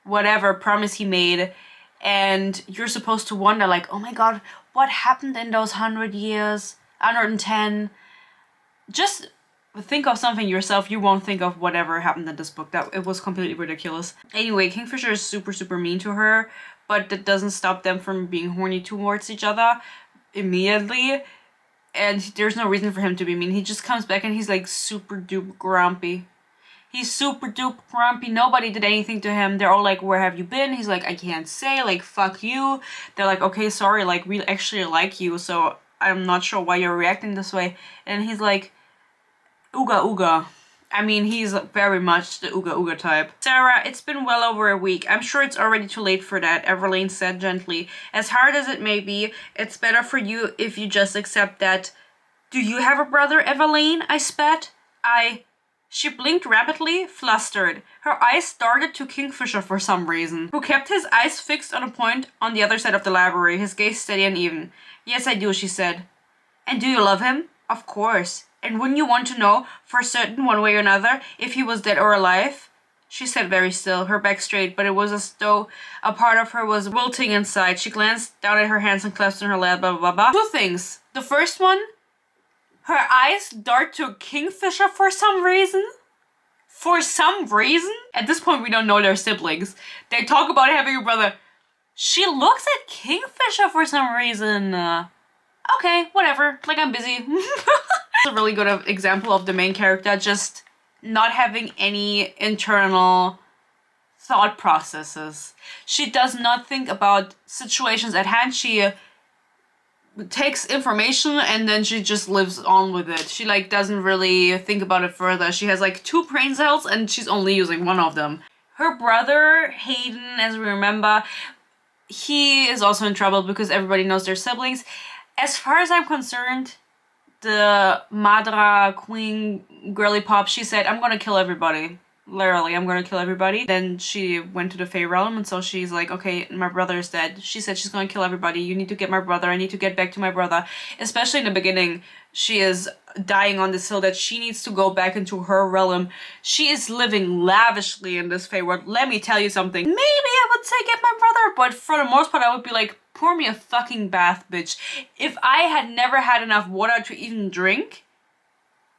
whatever promise he made, and you're supposed to wonder like, oh my god, what happened in those 100 years, 110? Just think of something yourself. You won't think of whatever happened in this book. That it was completely ridiculous. Anyway, Kingfisher is super mean to her, but that doesn't stop them from being horny towards each other immediately. And there's no reason for him to be mean. He just comes back and he's like super duper grumpy. He's super duper grumpy. Nobody did anything to him. They're all like, where have you been? He's like, I can't say, like, fuck you. They're like, okay, sorry, like, we actually like you, so I'm not sure why you're reacting this way. And he's like, ooga ooga. I mean, he's very much the ooga ooga type. Sarah, it's been well over a week. I'm sure it's already too late for that, Everlane said gently. As hard as it may be, it's better for you if you just accept that. Do you have a brother, Everlane? I spat. She blinked rapidly, flustered. Her eyes darted to Kingfisher for some reason, who kept his eyes fixed on a point on the other side of the library, his gaze steady and even. Yes, I do, she said. And do you love him? Of course. And wouldn't you want to know, for certain, one way or another, if he was dead or alive? She sat very still, her back straight, but it was as though a part of her was wilting inside. She glanced down at her hands and clasped in her lap, blah, blah, blah, blah. Two things. The first one, her eyes dart to Kingfisher for some reason. For some reason? At this point, we don't know they're siblings. They talk about having a brother. She looks at Kingfisher for some reason. Okay, whatever. Like, I'm busy. It's a really good example of the main character just not having any internal thought processes. She does not think about situations at hand. She takes information and then she just lives on with it. She like doesn't really think about it further. She has like 2 brain cells and she's only using one of them. Her brother, Hayden, as we remember, he is also in trouble because everybody knows they're siblings. As far as I'm concerned, the Madra Queen girly pop, she said, I'm gonna kill everybody. Literally, I'm gonna kill everybody. Then she went to the Fey realm, and so she's like, okay, my brother is dead. She said she's gonna kill everybody. You need to get my brother. I need to get back to my brother. Especially in the beginning, she is dying on this hill that she needs to go back into her realm. She is living lavishly in this Fey world. Let me tell you something. Maybe I would say get my brother, but for the most part, I would be like, pour me a fucking bath, bitch. If I had never had enough water to even drink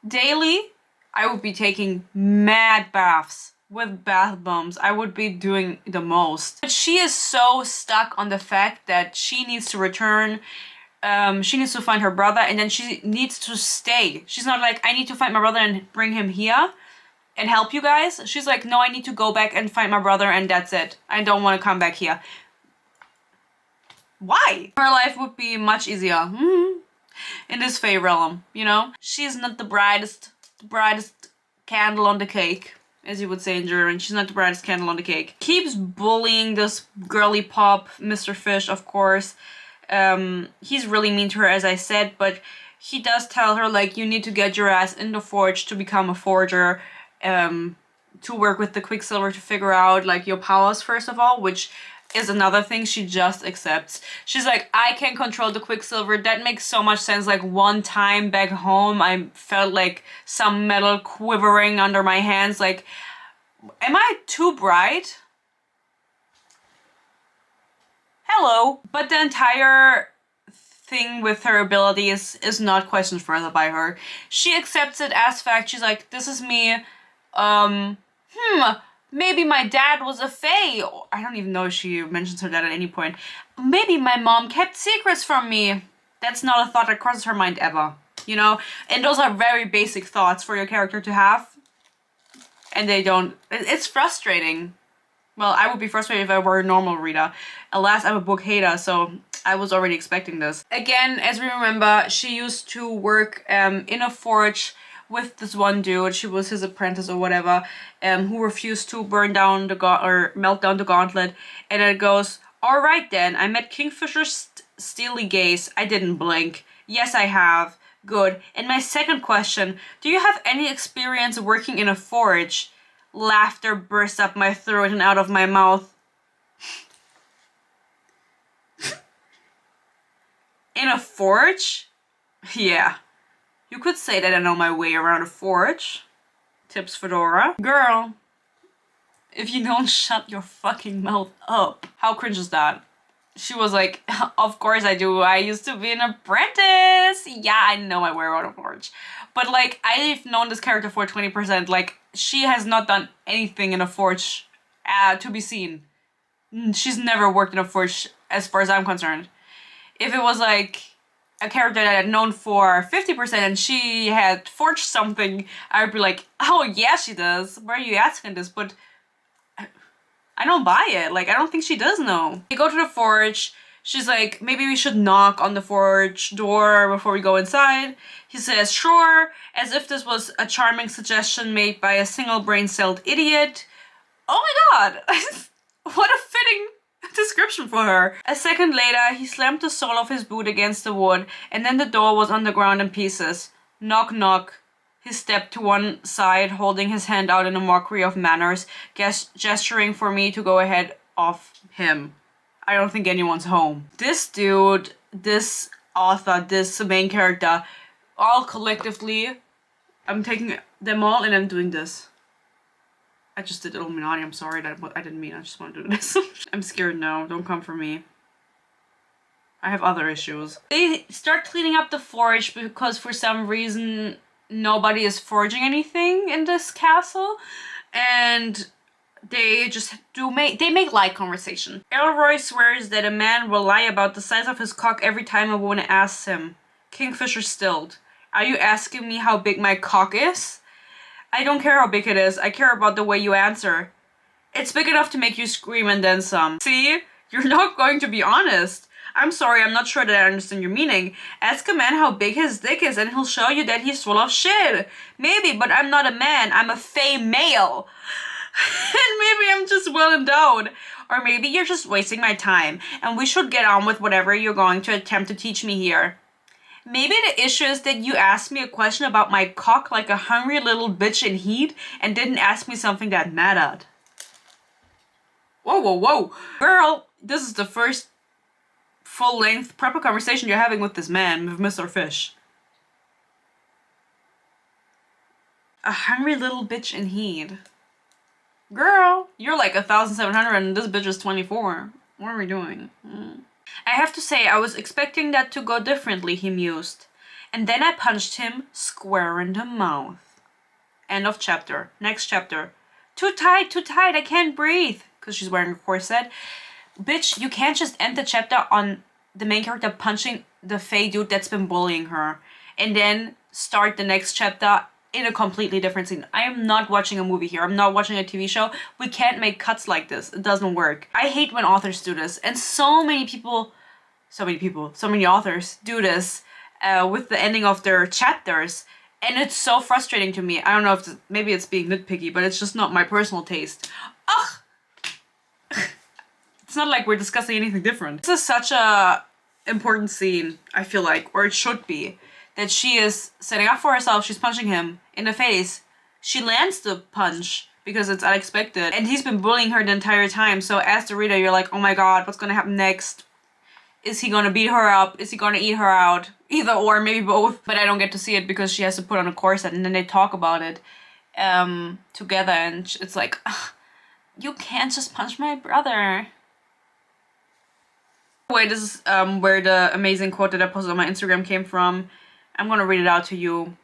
daily, I would be taking mad baths with bath bombs. I would be doing the most. But she is so stuck on the fact that she needs to return. She needs to find her brother and then she needs to stay. She's not like, I need to find my brother and bring him here and help you guys. She's like, no, I need to go back and find my brother and that's it. I don't want to come back here. Why? Her life would be much easier in this Fey realm, you know? She's not the brightest candle on the cake, as you would say in German. She's not the brightest candle on the cake. Keeps bullying this girly pop, Mr. Fish, of course. He's really mean to her, as I said, but he does tell her, like, you need to get your ass in the forge to become a forger, to work with the Quicksilver to figure out, like, your powers, first of all, which is another thing she just accepts. She's like, I can control the Quicksilver. That makes so much sense. Like, one time back home, I felt like some metal quivering under my hands. Like, am I too bright? Hello. But the entire thing with her abilities is not questioned further by her. She accepts it as fact. She's like, this is me. Maybe my dad was a fae. I don't even know if she mentions her dad at any point. Maybe my mom kept secrets from me. That's not a thought that crosses her mind ever, you know? And those are very basic thoughts for your character to have. And they don't... It's frustrating. Well, I would be frustrated if I were a normal reader. Alas, I'm a book hater, so I was already expecting this. Again, as we remember, she used to work in a forge with this one dude. She was his apprentice or whatever, who refused to burn down the melt down the gauntlet. And it goes, all right then, I met Kingfisher's steely gaze. I didn't blink. Yes, I have. Good. And my second question, do you have any experience working in a forge? Laughter burst up my throat and out of my mouth. In a forge? Yeah. You could say that I know my way around a forge. Tips Fedora. Girl, if you don't shut your fucking mouth up. How cringe is that? She was like, of course I do. I used to be an apprentice. Yeah, I know my way around a forge. But like, I've known this character for 20%. Like, she has not done anything in a forge to be seen. She's never worked in a forge as far as I'm concerned. If it was like a character that I had known for 50% and she had forged something, I would be like, oh yeah, she does. Why are you asking this? But I don't buy it. Like, I don't think she does know. We go to the forge. She's like, maybe we should knock on the forge door before we go inside. He says, sure, as if this was a charming suggestion made by a single brain-celled idiot. Oh my god! What a fitting description for her. A second later, he slammed the sole of his boot against the wood, and then the door was on the ground in pieces. Knock, knock. He stepped to one side, holding his hand out in a mockery of manners, gesturing for me to go ahead of him. I don't think anyone's home. This dude, this author, this main character, all collectively, I'm taking them all and I'm doing this. I just did Illuminati, I'm sorry, that I didn't mean, I just want to do this. I'm scared now, don't come for me. I have other issues. They start cleaning up the forge because for some reason nobody is forging anything in this castle, and they just make light conversation. Elroy swears that a man will lie about the size of his cock every time a woman asks him. Kingfisher stilled. Are you asking me how big my cock is? I don't care how big it is, I care about the way you answer. It's big enough to make you scream and then some. See? You're not going to be honest. I'm sorry, I'm not sure that I understand your meaning. Ask a man how big his dick is and he'll show you that he's full of shit. Maybe, but I'm not a man, I'm a fey male. And maybe I'm just well endowed. Or maybe you're just wasting my time and we should get on with whatever you're going to attempt to teach me here. Maybe the issue is that you asked me a question about my cock like a hungry little bitch in heat and didn't ask me something that mattered. Whoa, whoa, whoa. Girl, this is the first full-length proper conversation you're having with this man, with Mr. Fish. A hungry little bitch in heat. Girl, you're like 1,700 and this bitch is 24. What are we doing? I have to say, I was expecting that to go differently, he mused. And then I punched him square in the mouth. End of chapter. Next chapter. Too tight, I can't breathe. Because she's wearing a corset. Bitch, you can't just end the chapter on the main character punching the fey dude that's been bullying her. And then start the next chapter in a completely different scene. I am not watching a movie here. I'm not watching a TV show. We can't make cuts like this. It doesn't work. I hate when authors do this. And so many authors do this with the ending of their chapters. And it's so frustrating to me. I don't know if maybe it's being nitpicky, but it's just not my personal taste. Ugh! It's not like we're discussing anything different. This is such a important scene, I feel like, or it should be. That she is setting up for herself, she's punching him in the face. She lands the punch because it's unexpected. And he's been bullying her the entire time. So as the reader, you're like, oh my god, what's gonna happen next? Is he gonna beat her up? Is he gonna eat her out? Either or, maybe both. But I don't get to see it because she has to put on a corset and then they talk about it together. And it's like, you can't just punch my brother. Wait, this is where the amazing quote that I posted on my Instagram came from. I'm gonna read it out to you.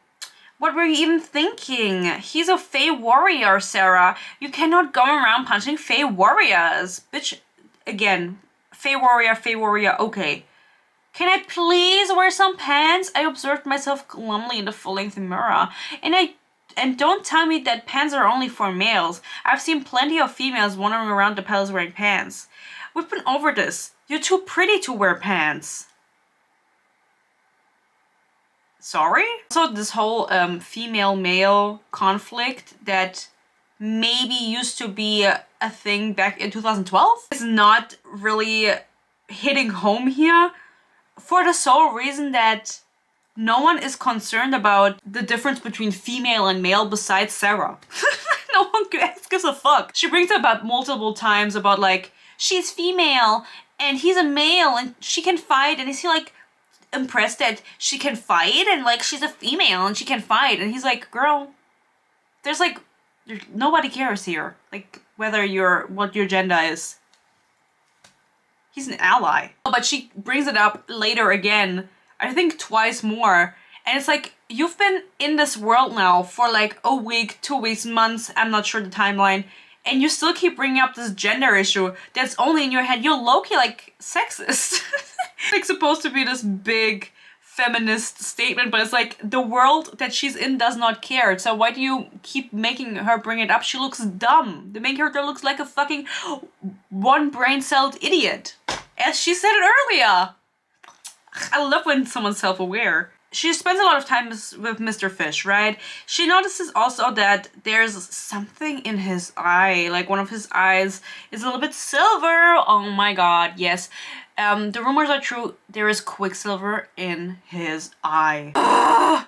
What were you even thinking? He's a fey warrior, Sarah. You cannot go around punching fey warriors. Bitch, again, fey warrior, okay. Can I please wear some pants? I observed myself glumly in the full-length mirror. And don't tell me that pants are only for males. I've seen plenty of females wandering around the palace wearing pants. We've been over this. You're too pretty to wear pants. Sorry? So this whole female-male conflict that maybe used to be a thing back in 2012 is not really hitting home here for the sole reason that no one is concerned about the difference between female and male besides Sarah. No one gives a fuck. She brings it up multiple times about like, she's female and he's a male and she can fight, and is he like, impressed that she can fight and like she's a female and she can fight. And he's like, girl, there's like, nobody cares here. Like whether what your gender is. He's an ally. But she brings it up later again, I think twice more. And it's like, you've been in this world now for like a week, 2 weeks, months, I'm not sure the timeline. And you still keep bringing up this gender issue that's only in your head. You're low-key like sexist. Like supposed to be this big feminist statement, but it's like the world that she's in does not care. So why do you keep making her bring it up? She looks dumb. The main character looks like a fucking one brain-celled idiot. As she said it earlier. I love when someone's self-aware. She spends a lot of time with Mr. Fish, right? She notices also that there's something in his eye. Like one of his eyes is a little bit silver. Oh my god, yes. The rumors are true. There is Quicksilver in his eye.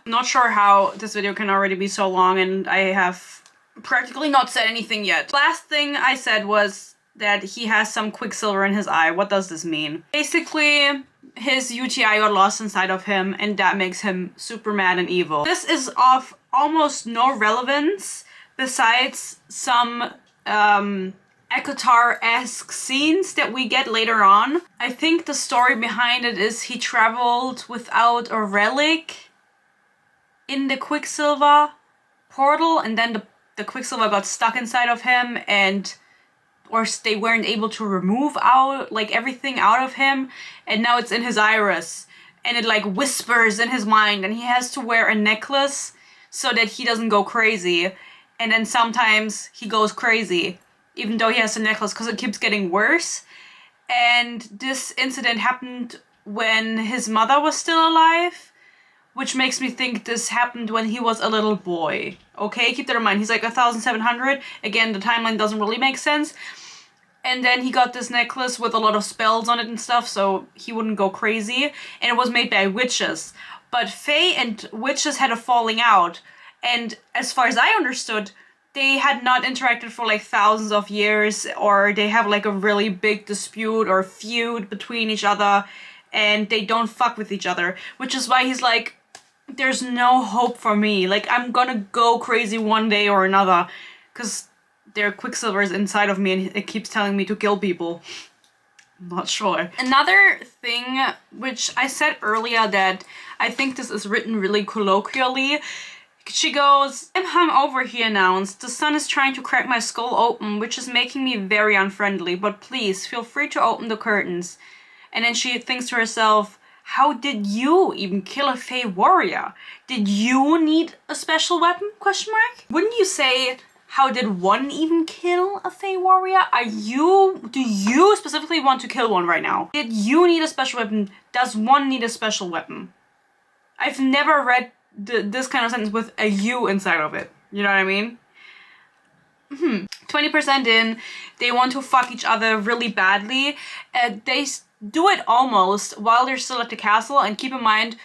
Not sure how this video can already be so long and I have practically not said anything yet. Last thing I said was that he has some Quicksilver in his eye. What does this mean? Basically, his UTI got lost inside of him and that makes him super mad and evil. This is of almost no relevance besides some Ekotar-esque scenes that we get later on. I think the story behind it is he traveled without a relic in the Quicksilver portal and then the Quicksilver got stuck inside of him and or they weren't able to remove out like everything out of him and now it's in his iris and it like whispers in his mind and he has to wear a necklace so that he doesn't go crazy and then sometimes he goes crazy even though he has a necklace because it keeps getting worse. And this incident happened when his mother was still alive, which makes me think this happened when he was a little boy. Okay, keep that in mind. He's like 1,700. Again, the timeline doesn't really make sense. And then he got this necklace with a lot of spells on it and stuff, so he wouldn't go crazy. And it was made by witches. But Fae and witches had a falling out. And as far as I understood, they had not interacted for like thousands of years, or they have like a really big dispute or feud between each other, and they don't fuck with each other. Which is why he's like, there's no hope for me. Like, I'm gonna go crazy one day or another. Because there are Quicksilvers inside of me and it keeps telling me to kill people. I'm not sure. Another thing, which I said earlier that I think this is written really colloquially. She goes, I'm hung over, he announced. The sun is trying to crack my skull open, which is making me very unfriendly, but please feel free to open the curtains. And then she thinks to herself, how did you even kill a Fae warrior? Did you need a special weapon? Question mark? Wouldn't you say, how did one even kill a Fae warrior? Do you specifically want to kill one right now? Did you need a special weapon? Does one need a special weapon? I've never read this kind of sentence with a U inside of it. You know what I mean? 20% in, they want to fuck each other really badly. They do it almost while they're still at the castle, and keep in mind,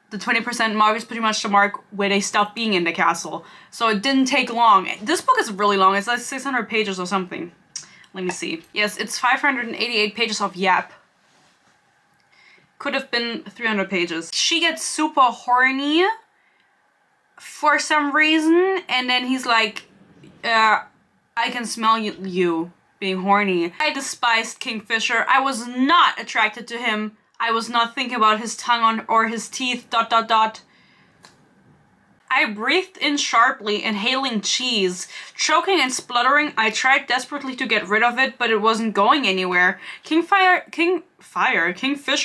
the 20% mark is pretty much the mark where they stop being in the castle. So it didn't take long. This book is really long. It's like 600 pages or something. Let me see. Yes, it's 588 pages of yap. Could have been 300 pages. She gets super horny for some reason, and then he's like, I can smell you being horny. I despised Kingfisher. I was not attracted to him. I was not thinking about his tongue or his teeth, ... I breathed in sharply, inhaling cheese. Choking and spluttering, I tried desperately to get rid of it, but it wasn't going anywhere. Kingfisher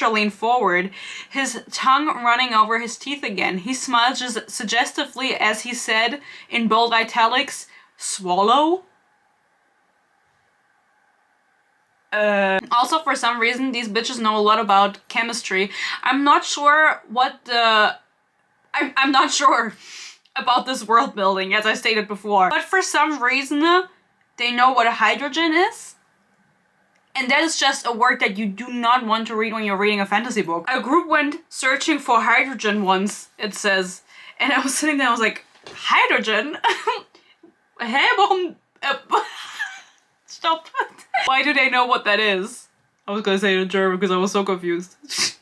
leaned forward, his tongue running over his teeth again. He smiled just suggestively as he said, in bold italics, swallow? Also, for some reason, these bitches know a lot about chemistry. I'm not sure what the... I'm not sure about this world building, as I stated before. But for some reason, they know what a hydrogen is. And that is just a word that you do not want to read when you're reading a fantasy book. A group went searching for hydrogen once, it says. And I was sitting there, I was like, hydrogen? Hey, warum... Stop. Why do they know what that is? I was gonna say it in German because I was so confused.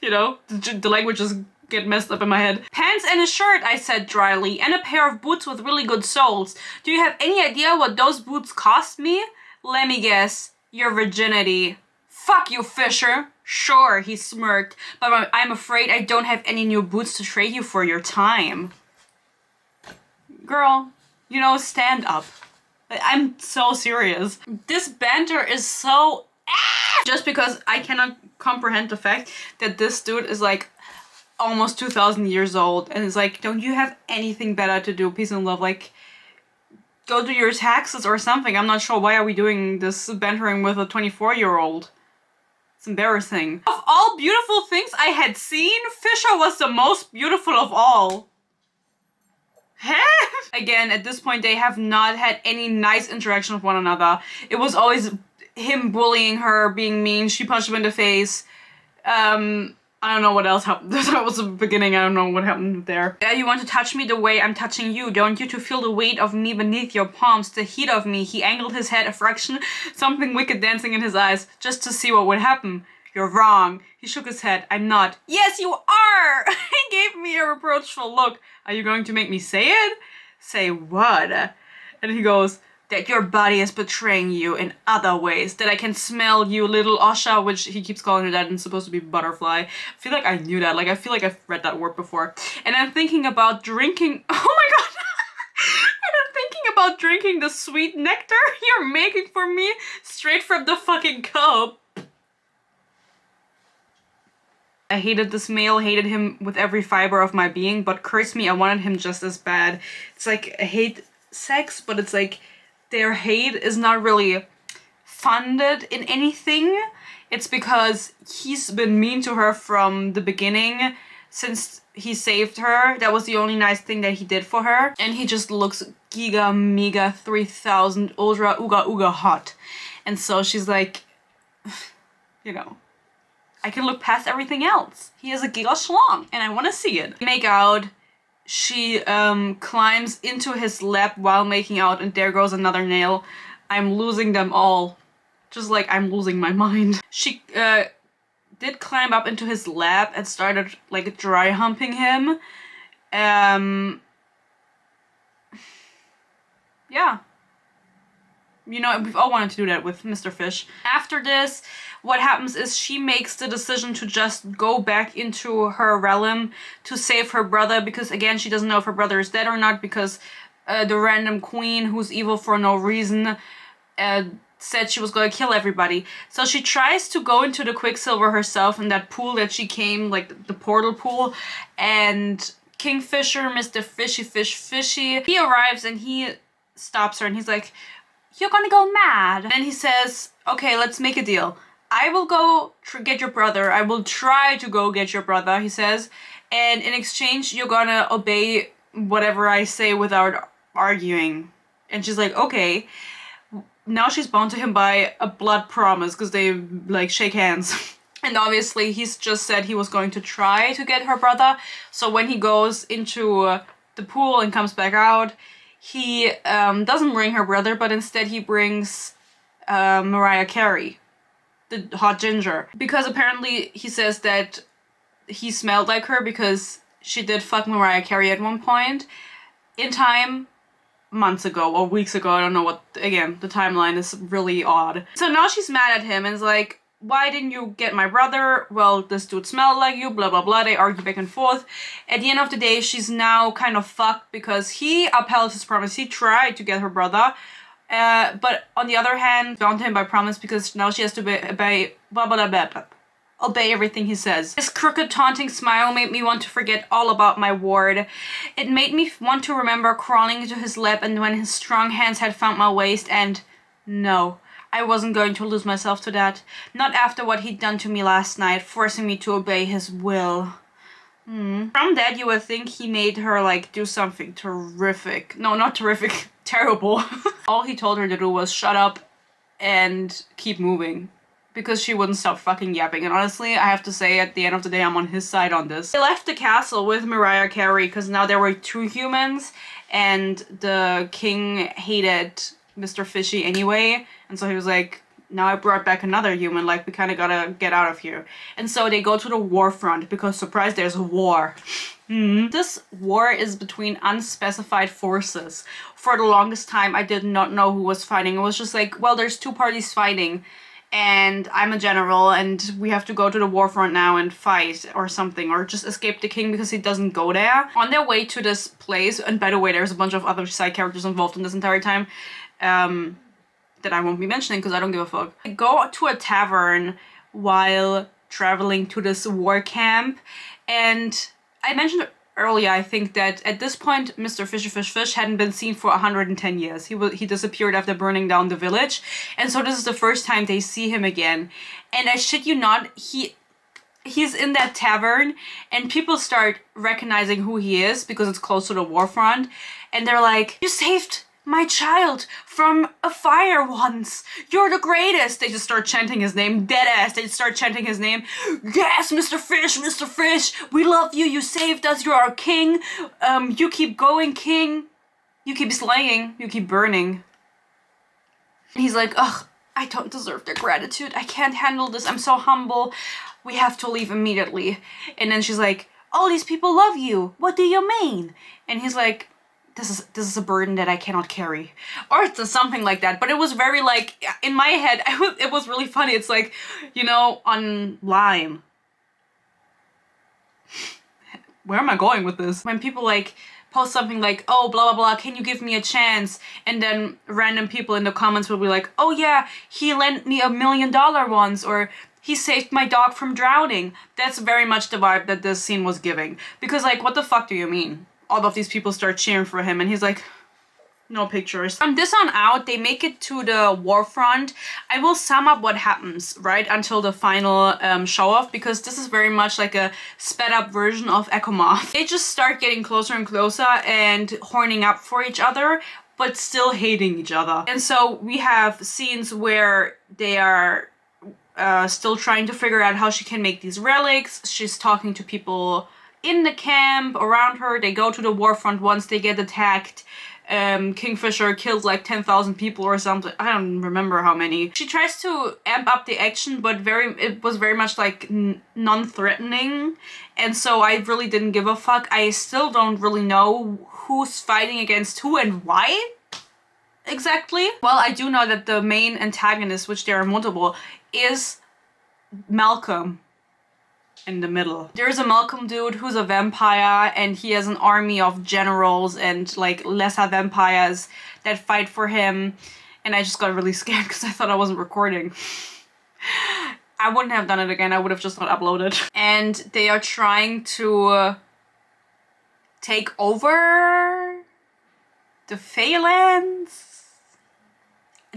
You know, the language just get messed up in my head. Pants and a shirt, I said dryly, and a pair of boots with really good soles. Do you have any idea what those boots cost me? Let me guess. Your virginity. Fuck you, Fisher. Sure, he smirked, but I'm afraid I don't have any new boots to trade you for your time. Girl, you know, stand up. I'm so serious. This banter is so just because I cannot comprehend the fact that this dude is like almost 2,000 years old and is like, don't you have anything better to do? Peace and love. Like, go do your taxes or something. I'm not sure why are we doing this bantering with a 24-year-old. It's embarrassing. Of all beautiful things I had seen, Fisher was the most beautiful of all. Again, at this point, they have not had any nice interaction with one another. It was always him bullying her, being mean. She punched him in the face. I don't know what else happened. That was the beginning. I don't know what happened there. Yeah, you want to touch me the way I'm touching you, don't you? To feel the weight of me beneath your palms, the heat of me. He angled his head a fraction, something wicked dancing in his eyes, just to see what would happen. You're wrong. He shook his head. I'm not. Yes, you are! He gave me a reproachful look. Are you going to make me say it? Say what? And he goes, that your body is betraying you in other ways. That I can smell you, little Osha, which he keeps calling her that and it's supposed to be butterfly. I feel like I knew that. Like, I feel like I've read that word before. And I'm thinking about drinking... Oh my god! And I'm thinking about drinking the sweet nectar you're making for me straight from the fucking cup. I hated this male, hated him with every fiber of my being, but curse me, I wanted him just as bad. It's like, I hate sex, but it's like, their hate is not really funded in anything. It's because he's been mean to her from the beginning, since he saved her. That was the only nice thing that he did for her. And he just looks giga, mega, 3000, ultra, ooga, ooga hot. And so she's like, you know, I can look past everything else. He is a giga schlong, and I want to see it. Make out. She climbs into his lap while making out, and there goes another nail. I'm losing them all. Just like I'm losing my mind. She did climb up into his lap and started like dry humping him. Yeah. You know, we've all wanted to do that with Mr. Fish. After this, what happens is she makes the decision to just go back into her realm to save her brother, because again, she doesn't know if her brother is dead or not, because the random queen who's evil for no reason said she was going to kill everybody. So she tries to go into the Quicksilver herself in that pool that she came, like the portal pool, and Kingfisher, Mr. Fishy Fish Fishy, he arrives and he stops her and he's like, you're gonna go mad. And he says, okay, let's make a deal. I will go get your brother. I will try to go get your brother, he says. And in exchange, you're gonna obey whatever I say without arguing. And she's like, okay. Now she's bound to him by a blood promise because they like shake hands. And obviously he's just said he was going to try to get her brother. So when he goes into the pool and comes back out, he doesn't bring her brother, but instead he brings Mariah Carey, the hot ginger. Because apparently he says that he smelled like her because she did fuck Mariah Carey at one point in time, months ago or weeks ago. I don't know what, again, the timeline is really odd. So now she's mad at him and is like, why didn't you get my brother? Well, this dude smelled like you, blah, blah, blah. They argue back and forth. At the end of the day, she's now kind of fucked because he upheld his promise. He tried to get her brother. But on the other hand, bound to him by promise because now she has to obey, blah, blah, blah, blah, blah. Obey everything he says. His crooked, taunting smile made me want to forget all about my ward. It made me want to remember crawling into his lap and when his strong hands had found my waist and... No. I wasn't going to lose myself to that. Not after what he'd done to me last night, forcing me to obey his will. From that, you would think he made her, like, do something terrific. No, not terrific. Terrible. All he told her to do was shut up and keep moving. Because she wouldn't stop fucking yapping. And honestly, I have to say, at the end of the day, I'm on his side on this. They left the castle with Mariah Carey because now there were 2 humans. And the king hated Mr. Fishy anyway. And so he was like, now I brought back another human, like we kind of gotta get out of here. And so they go to the warfront because, surprise, there's a war. This war is between unspecified forces. For the longest time, I did not know who was fighting. It was just like, well, there's two parties fighting, and I'm a general, and we have to go to the warfront now and fight or something, or just escape the king because he doesn't go there. On their way to this place, and by the way, there's a bunch of other side characters involved in this entire time, that I won't be mentioning because I don't give a fuck. They go to a tavern while traveling to this war camp, and I mentioned earlier, I think, that at this point Mr. Fishy Fish Fish hadn't been seen for 110 years. He disappeared after burning down the village, and so this is the first time they see him again. And I shit you not, he's in that tavern, and people start recognizing who he is because it's close to the warfront, and they're like, "You saved my child from a fire once. You're the greatest." They just start chanting his name, dead ass. They just start chanting his name. "Yes, Mr. Fish, Mr. Fish, we love you. You saved us. You're our king. You keep going, king. You keep slaying. You keep burning." And he's like, "Ugh, I don't deserve their gratitude. I can't handle this. I'm so humble. We have to leave immediately." And then she's like, "All these people love you. What do you mean?" And he's like, this is a burden that I cannot carry, or it's something like that. But it was very, like, in my head, it was really funny. It's like, you know, online. Where am I going with this? When people like post something like, "Oh, blah blah blah, can you give me a chance?" And then random people in the comments will be like, "Oh yeah, he lent me $1 million once," or "He saved my dog from drowning." That's very much the vibe that this scene was giving. Because, like, what the fuck do you mean? All of these people start cheering for him, and he's like, "No pictures." From this on out, they make it to the warfront. I will sum up what happens right until the final show-off, because this is very much like a sped-up version of ECHOMOTH. They just start getting closer and closer and horning up for each other, but still hating each other. And so we have scenes where they are still trying to figure out how she can make these relics. She's talking to people in the camp around her. They go to the warfront once they get attacked. Kingfisher kills like 10,000 people or something. I don't remember how many. She tries to amp up the action, but it was very much like non-threatening. And so I really didn't give a fuck. I still don't really know who's fighting against who and why exactly. Well, I do know that the main antagonist, which there are multiple, is Malcolm. In the middle. There's a Malcolm dude who's a vampire, and he has an army of generals and like lesser vampires that fight for him. And I just got really scared because I thought I wasn't recording. I wouldn't have done it again. I would have just not uploaded. And they are trying to take over the Feylands.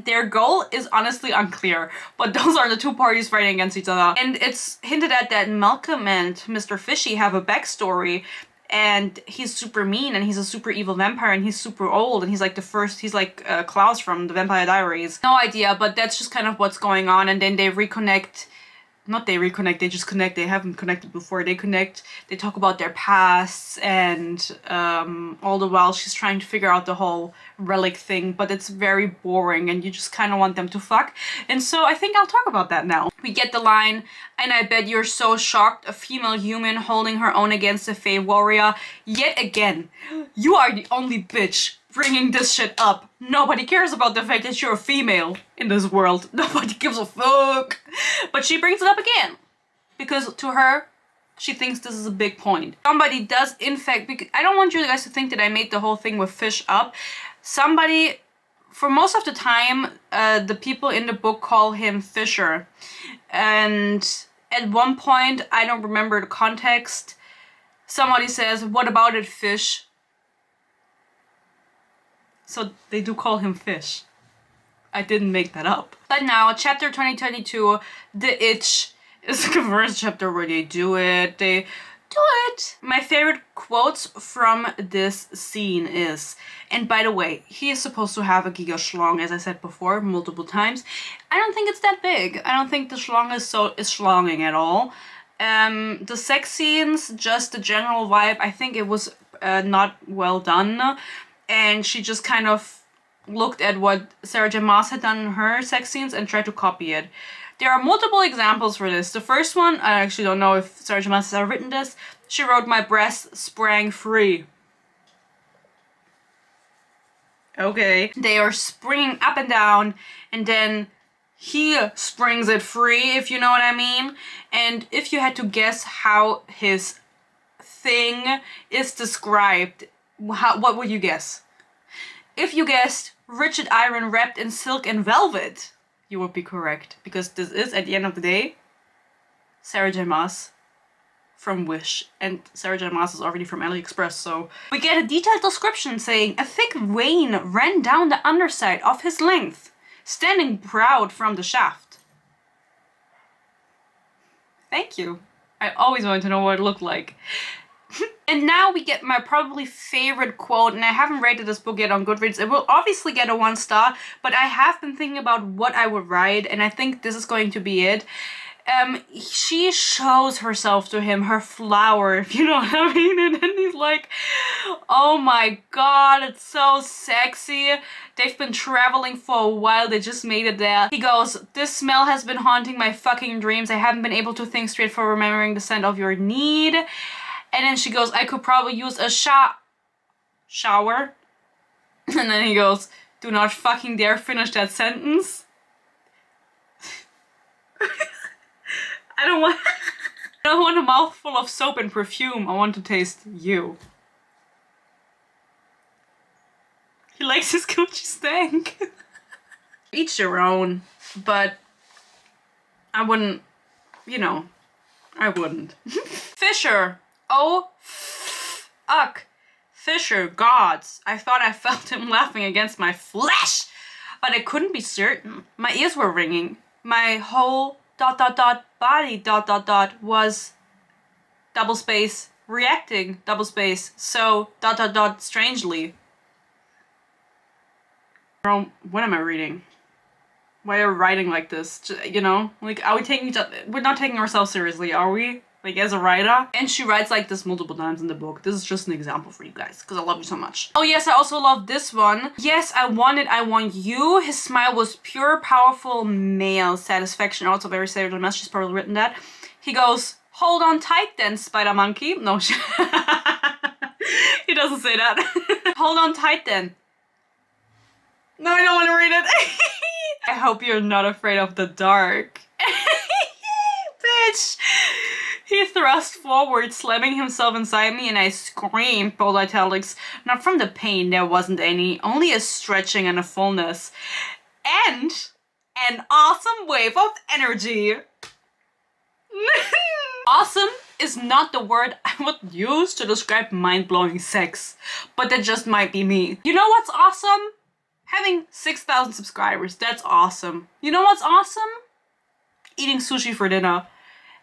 Their goal is honestly unclear, but those are the two parties fighting against each other. And it's hinted at that Malcolm and Mr. Fishy have a backstory, and he's super mean, and he's a super evil vampire, and he's super old, and he's like he's like Klaus from the Vampire Diaries. No idea, but that's just kind of what's going on. And then they reconnect. Not they reconnect, they just connect. They haven't connected before. They connect, they talk about their pasts, and all the while she's trying to figure out the whole relic thing, but it's very boring and you just kind of want them to fuck. And so I think I'll talk about that now. We get the line, "And I bet you're so shocked, a female human holding her own against a Fey warrior. Yet again, you are the only bitch bringing this shit up. Nobody cares about the fact that you're a female in this world. Nobody gives a fuck." But she brings it up again because to her, she thinks this is a big point. Somebody does, in fact, because I don't want you guys to think that I made the whole thing with Fish up. Somebody, for most of the time, the people in the book call him Fisher. And at one point, I don't remember the context, somebody says, "What about it, Fish?" So they do call him Fish. I didn't make that up. But now, chapter 2022, The Itch, is the first chapter where they do it. They do it. My favorite quotes from this scene is, and by the way, he is supposed to have a giga schlong, as I said before, multiple times. I don't think it's that big. I don't think the schlong is schlonging at all. The sex scenes, just the general vibe, I think it was not well done. And she just kind of looked at what Sarah J. Maas had done in her sex scenes and tried to copy it. There are multiple examples for this. The first one, I actually don't know if Sarah J. Maas has ever written this. She wrote, "My breasts sprang free." Okay. They are springing up and down, and then he springs it free, if you know what I mean. And if you had to guess how his thing is described, what would you guess? If you guessed rigid iron wrapped in silk and velvet, you would be correct, because this is, at the end of the day, Sarah J. Maas from Wish, and Sarah J. Maas is already from AliExpress, so we get a detailed description saying a thick vein ran down the underside of his length, standing proud from the shaft. Thank you. I always wanted to know what it looked like. And now we get my probably favorite quote, and I haven't rated this book yet on Goodreads. It will obviously get a 1 star, but I have been thinking about what I would write, and I think this is going to be it. She shows herself to him, her flower, if you know what I mean, and then he's like, oh my god, it's so sexy. They've been traveling for a while, they just made it there. He goes, "This smell has been haunting my fucking dreams. I haven't been able to think straight for remembering the scent of your need." And then she goes, "I could probably use a shower." And then he goes, "Do not fucking dare finish that sentence." I don't want a mouthful of soap and perfume. I want to taste you. He likes his Gucci stank. Each their own, but I wouldn't, you know, I wouldn't. Fisher. Oh, fuck. Fisher, gods. I thought I felt him laughing against my flesh, but I couldn't be certain. My ears were ringing. My whole ... body ... was double space reacting double space so ... strangely. Girl, what am I reading? Why are we writing like this? You know, like, are we taking each other? We're not taking ourselves seriously, are we? Like, as a writer? And she writes like this multiple times in the book. This is just an example for you guys, because I love you so much. Oh yes, I also love this one. "Yes, I want it, I want you." His smile was pure, powerful male satisfaction. Also very Sarah J. Maas, she's probably written that. He goes, "Hold on tight then, spider monkey." No, he doesn't say that. "Hold on tight then." No, I don't want to read it. "I hope you're not afraid of the dark." Bitch. He thrust forward, slamming himself inside me, and I screamed, bold italics. Not from the pain, there wasn't any, only a stretching and a fullness. And an awesome wave of energy. Awesome is not the word I would use to describe mind-blowing sex, but that just might be me. You know what's awesome? Having 6,000 subscribers, that's awesome. You know what's awesome? Eating sushi for dinner.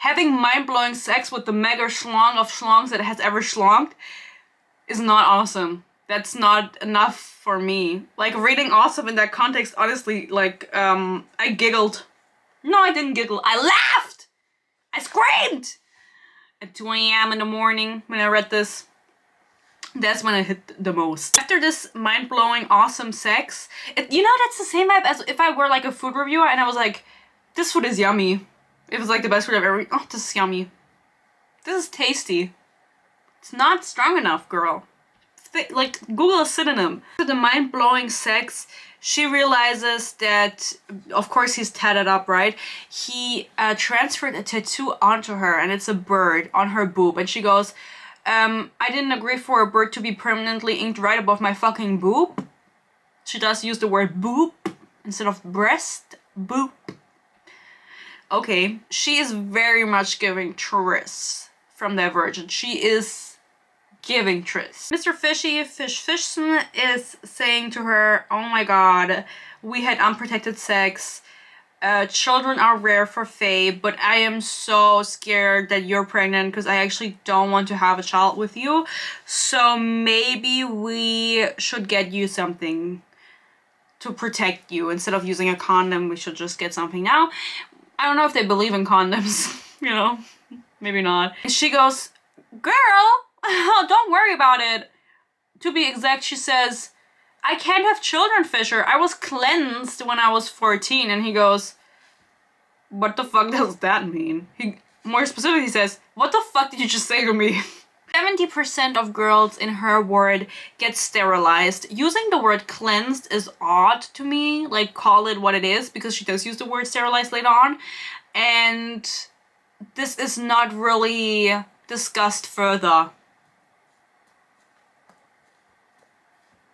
Having mind-blowing sex with the mega schlong of schlongs that has ever schlonged is not awesome. That's not enough for me. Like, reading awesome in that context, honestly, like, I giggled. No, I didn't giggle. I laughed! I screamed! At 2 a.m. in the morning when I read this. That's when I hit the most. After this mind-blowing awesome sex, you know, that's the same vibe as if I were like a food reviewer and I was like, "This food is yummy." It was like the best food I've ever eaten. Oh, this is yummy. This is tasty. It's not strong enough, girl. Like, Google a synonym. After the mind-blowing sex, she realizes that, of course, he's tatted up, right? He transferred a tattoo onto her, and it's a bird on her boob. And she goes, "I didn't agree for a bird to be permanently inked right above my fucking boob." She does use the word boob instead of breast. Boob. Okay, she is very much giving Tris from Divergent. She is giving Tris. Mr. Fishson is saying to her, "Oh my god, we had unprotected sex. Children are rare for Faye, but I am so scared that you're pregnant because I actually don't want to have a child with you. So maybe we should get you something to protect you. Instead of using a condom, we should just get something now." I don't know if they believe in condoms, you know, maybe not. And she goes, "Girl, don't worry about it." To be exact, she says, I can't have children, Fisher. I was cleansed when I was 14. And he goes, what the fuck does that mean? He more specifically says, what the fuck did you just say to me? 70% of girls in her ward get sterilized. Using the word cleansed is odd to me. Like, call it what it is, because she does use the word sterilized later on. And this is not really discussed further.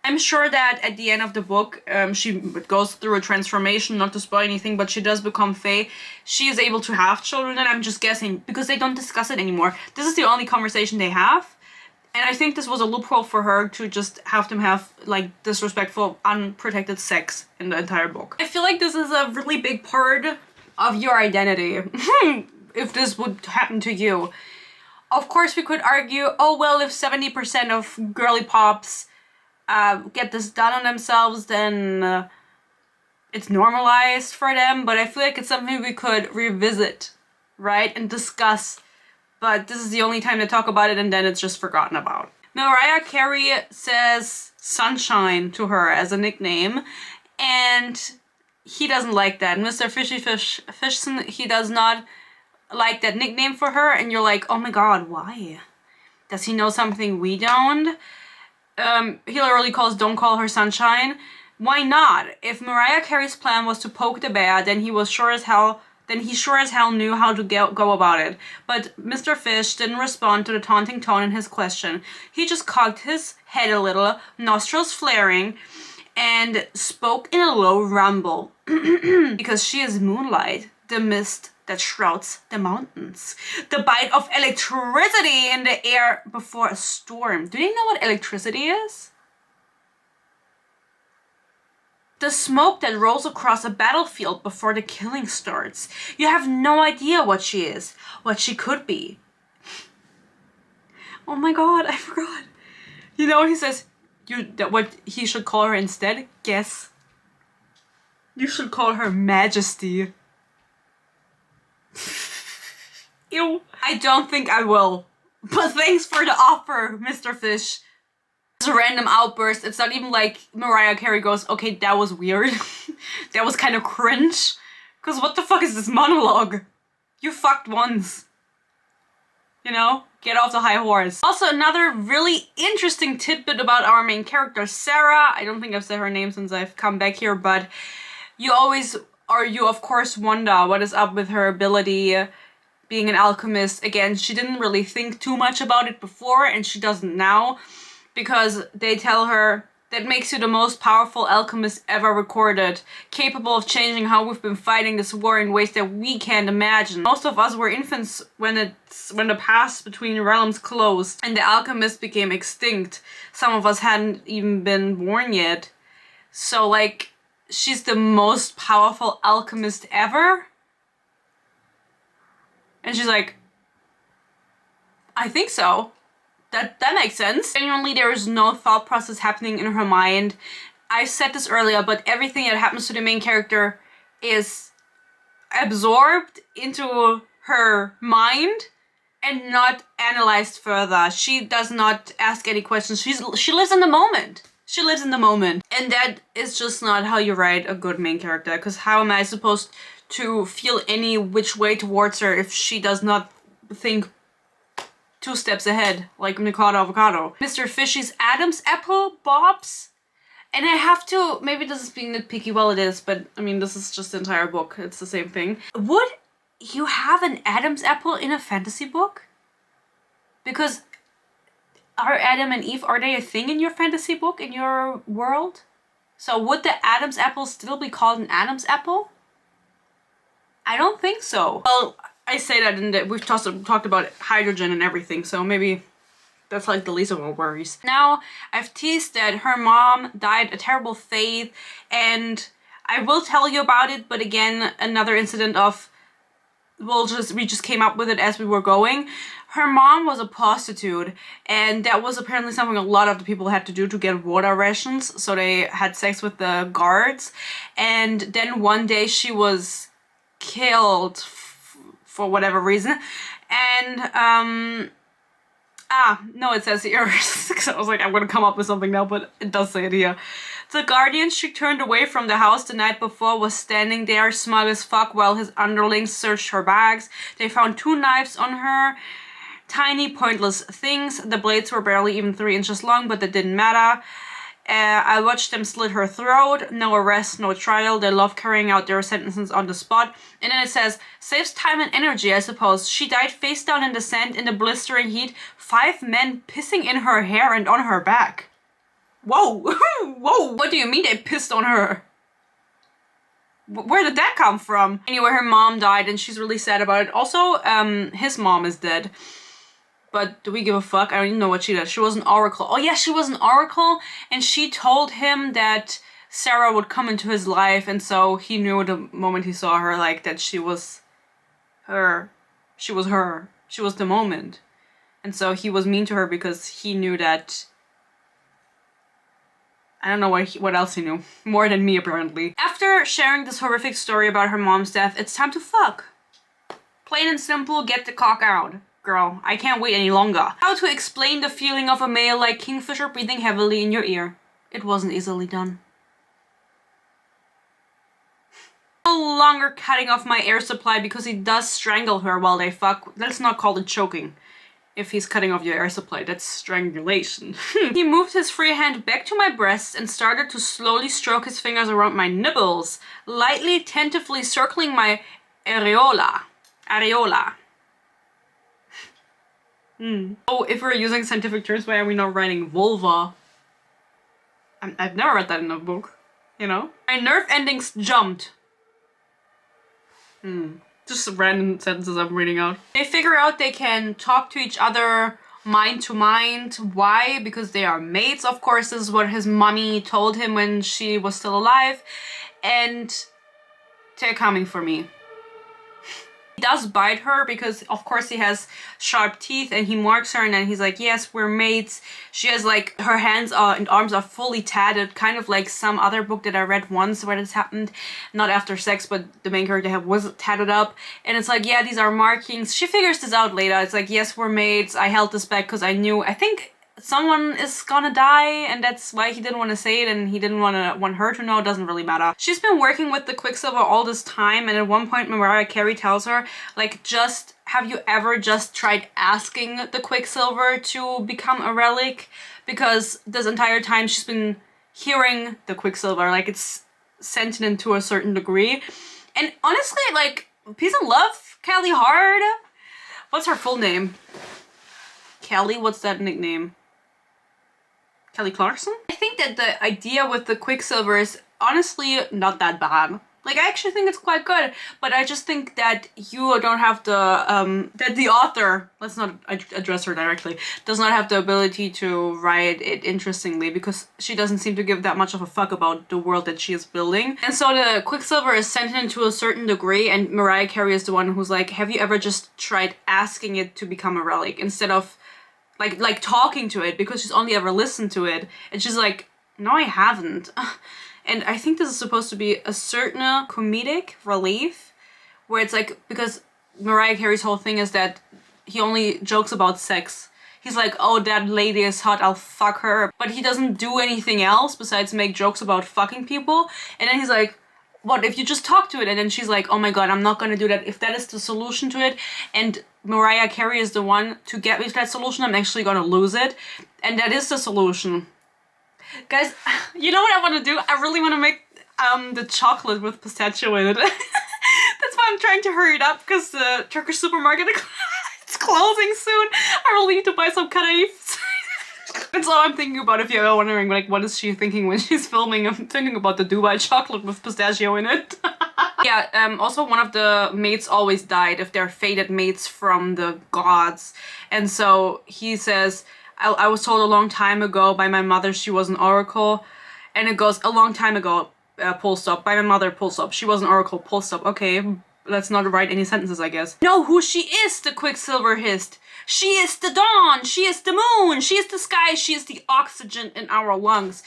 I'm sure that at the end of the book, she goes through a transformation, not to spoil anything, but she does become Fae. She is able to have children, and I'm just guessing, because they don't discuss it anymore. This is the only conversation they have. And I think this was a loophole for her to just have them have, like, disrespectful, unprotected sex in the entire book. I feel like this is a really big part of your identity, if this would happen to you. Of course, we could argue, oh, well, if 70% of girly pops get this done on themselves, then it's normalized for them. But I feel like it's something we could revisit, right, and discuss. But this is the only time to talk about it, and then it's just forgotten about. Mariah Carey says Sunshine to her as a nickname, and he doesn't like that. Mr. Fishson, he does not like that nickname for her, and you're like, oh my god, why? Does he know something we don't? He literally don't call her Sunshine. Why not? If Mariah Carey's plan was to poke the bear, then he sure as hell knew how to go about it. But Mr. Fish didn't respond to the taunting tone in his question. He just cocked his head a little, nostrils flaring, and spoke in a low rumble. Because she is moonlight, the mist that shrouds the mountains. The bite of electricity in the air before a storm. Do they know what electricity is? The smoke that rolls across a battlefield before the killing starts. You have no idea what she is, what she could be. Oh my god, I forgot. You know, he says, what he should call her instead? Guess. You should call her Majesty. Ew. I don't think I will. But thanks for the offer, Mr. Fish. It's a random outburst. It's not even like Mariah Carey goes, okay, that was weird. That was kind of cringe. Because what the fuck is this monologue? You fucked once. You know? Get off the high horse. Also, another really interesting tidbit about our main character, Sarah. I don't think I've said her name since I've come back here, but you of course wonder what is up with her ability being an alchemist. Again, she didn't really think too much about it before, and she doesn't now, because they tell her that makes you the most powerful alchemist ever recorded, capable of changing how we've been fighting this war in ways that we can't imagine. Most of us were infants when the pass between realms closed and the alchemists became extinct. Some of us hadn't even been born yet. So, like, she's the most powerful alchemist ever? And she's like, I think so. That makes sense. Genuinely, there is no thought process happening in her mind. I said this earlier, but everything that happens to the main character is absorbed into her mind and not analyzed further. She does not ask any questions. She lives in the moment. She lives in the moment. And that is just not how you write a good main character, because how am I supposed to feel any which way towards her if she does not think 2 steps ahead, like Mikado Avocado. Mr. Fishy's Adam's apple bobs. And I have to, maybe this is being nitpicky, well it is, but I mean, this is just the entire book. It's the same thing. Would you have an Adam's apple in a fantasy book? Because are Adam and Eve, are they a thing in your fantasy book, in your world? So would the Adam's apple still be called an Adam's apple? I don't think so. Well, I say that in that we've talked about hydrogen and everything, so maybe that's like the least of our worries. Now, I've teased that her mom died a terrible fate, and I will tell you about it, but again, another incident of, we just came up with it as we were going. Her mom was a prostitute, and that was apparently something a lot of the people had to do to get water rations, so they had sex with the guards, and then one day she was killed for whatever reason, and No, it says here. Because I was like, I'm gonna come up with something now, but it does say it here. The guardian she turned away from the house the night before was standing there, smug as fuck, while his underlings searched her bags. They found 2 knives on her. Tiny, pointless things. The blades were barely even 3 inches long, but that didn't matter. I watched them slit her throat. No arrest, no trial. They love carrying out their sentences on the spot. And then it says, saves time and energy, I suppose. She died face down in the sand in the blistering heat. 5 men pissing in her hair and on her back. Whoa. Whoa. What do you mean they pissed on her? Where did that come from? Anyway, her mom died and she's really sad about it. Also, his mom is dead. But do we give a fuck? I don't even know what she did. She was an oracle. Oh yeah, she was an oracle, and she told him that Sarah would come into his life, and so he knew the moment he saw her, like, that she was her. She was her. She was the moment. And so he was mean to her because he knew that... I don't know what else he knew. More than me, apparently. After sharing this horrific story about her mom's death, it's time to fuck. Plain and simple, get the cock out. Girl, I can't wait any longer. How to explain the feeling of a male like Kingfisher breathing heavily in your ear. It wasn't easily done. No longer cutting off my air supply because he does strangle her while they fuck. Let's not call it choking. If he's cutting off your air supply, that's strangulation. He moved his free hand back to my breast and started to slowly stroke his fingers around my nipples, lightly, tentatively circling my areola. Oh, if we're using scientific terms, why are we not writing vulva? I've never read that in a book, you know? My nerve endings jumped. Just random sentences I'm reading out. They figure out they can talk to each other mind to mind. Why? Because they are mates, of course. This is what his mommy told him when she was still alive. And they're coming for me. He does bite her because, of course, he has sharp teeth, and he marks her, and then he's like, yes, we're mates. She has, like, her hands and arms are fully tatted, kind of like some other book that I read once where this happened. Not after sex, but the main character was tatted up. And it's like, yeah, these are markings. She figures this out later. It's like, yes, we're mates. I held this back because I think someone is gonna die, and that's why he didn't want to say it, and he didn't want her to know. It doesn't really matter. She's been working with the Quicksilver all this time, and at one point Mariah Carey tells her, like, have you ever just tried asking the Quicksilver to become a relic? Because this entire time she's been hearing the Quicksilver, like, it's sentient to a certain degree. And honestly, like, peace and love, Kelly Hard. What's her full name? Kelly? What's that nickname? Kelly Clarkson? I think that the idea with the Quicksilver is honestly not that bad. Like, I actually think it's quite good, but I just think that you don't have the, that the author, let's not address her directly, does not have the ability to write it interestingly, because she doesn't seem to give that much of a fuck about the world that she is building. And so the Quicksilver is sentient to a certain degree, and Mariah Carey is the one who's like, have you ever just tried asking it to become a relic, instead of like talking to it, because she's only ever listened to it, and she's like, no, I haven't. And I think this is supposed to be a certain comedic relief, where it's like, because Mariah Carey's whole thing is that he only jokes about sex. He's like, oh, that lady is hot, I'll fuck her. But he doesn't do anything else besides make jokes about fucking people. And then he's like, what if you just talk to it? And then she's like, oh my god, I'm not gonna do that. If that is the solution to it, and Mariah Carey is the one to get me to that solution, I'm actually gonna lose it. And that is the solution. Guys, you know what I want to do? I really want to make the chocolate with pistachio in it. That's why I'm trying to hurry it up, because the Turkish supermarket is closing soon. I really need to buy some kadayif. That's all I'm thinking about. If you're wondering, like, what is she thinking when she's filming? I'm thinking about the Dubai chocolate with pistachio in it. Yeah, also one of the mates always died, if they're fated mates from the gods. And so he says, I was told a long time ago by my mother she was an oracle. And it goes, a long time ago, full stop, by my mother, full stop. She was an oracle, full stop. Okay, let's not write any sentences, I guess. Know who she is, the Quicksilver hissed. She is the dawn, she is the moon, she is the sky, she is the oxygen in our lungs.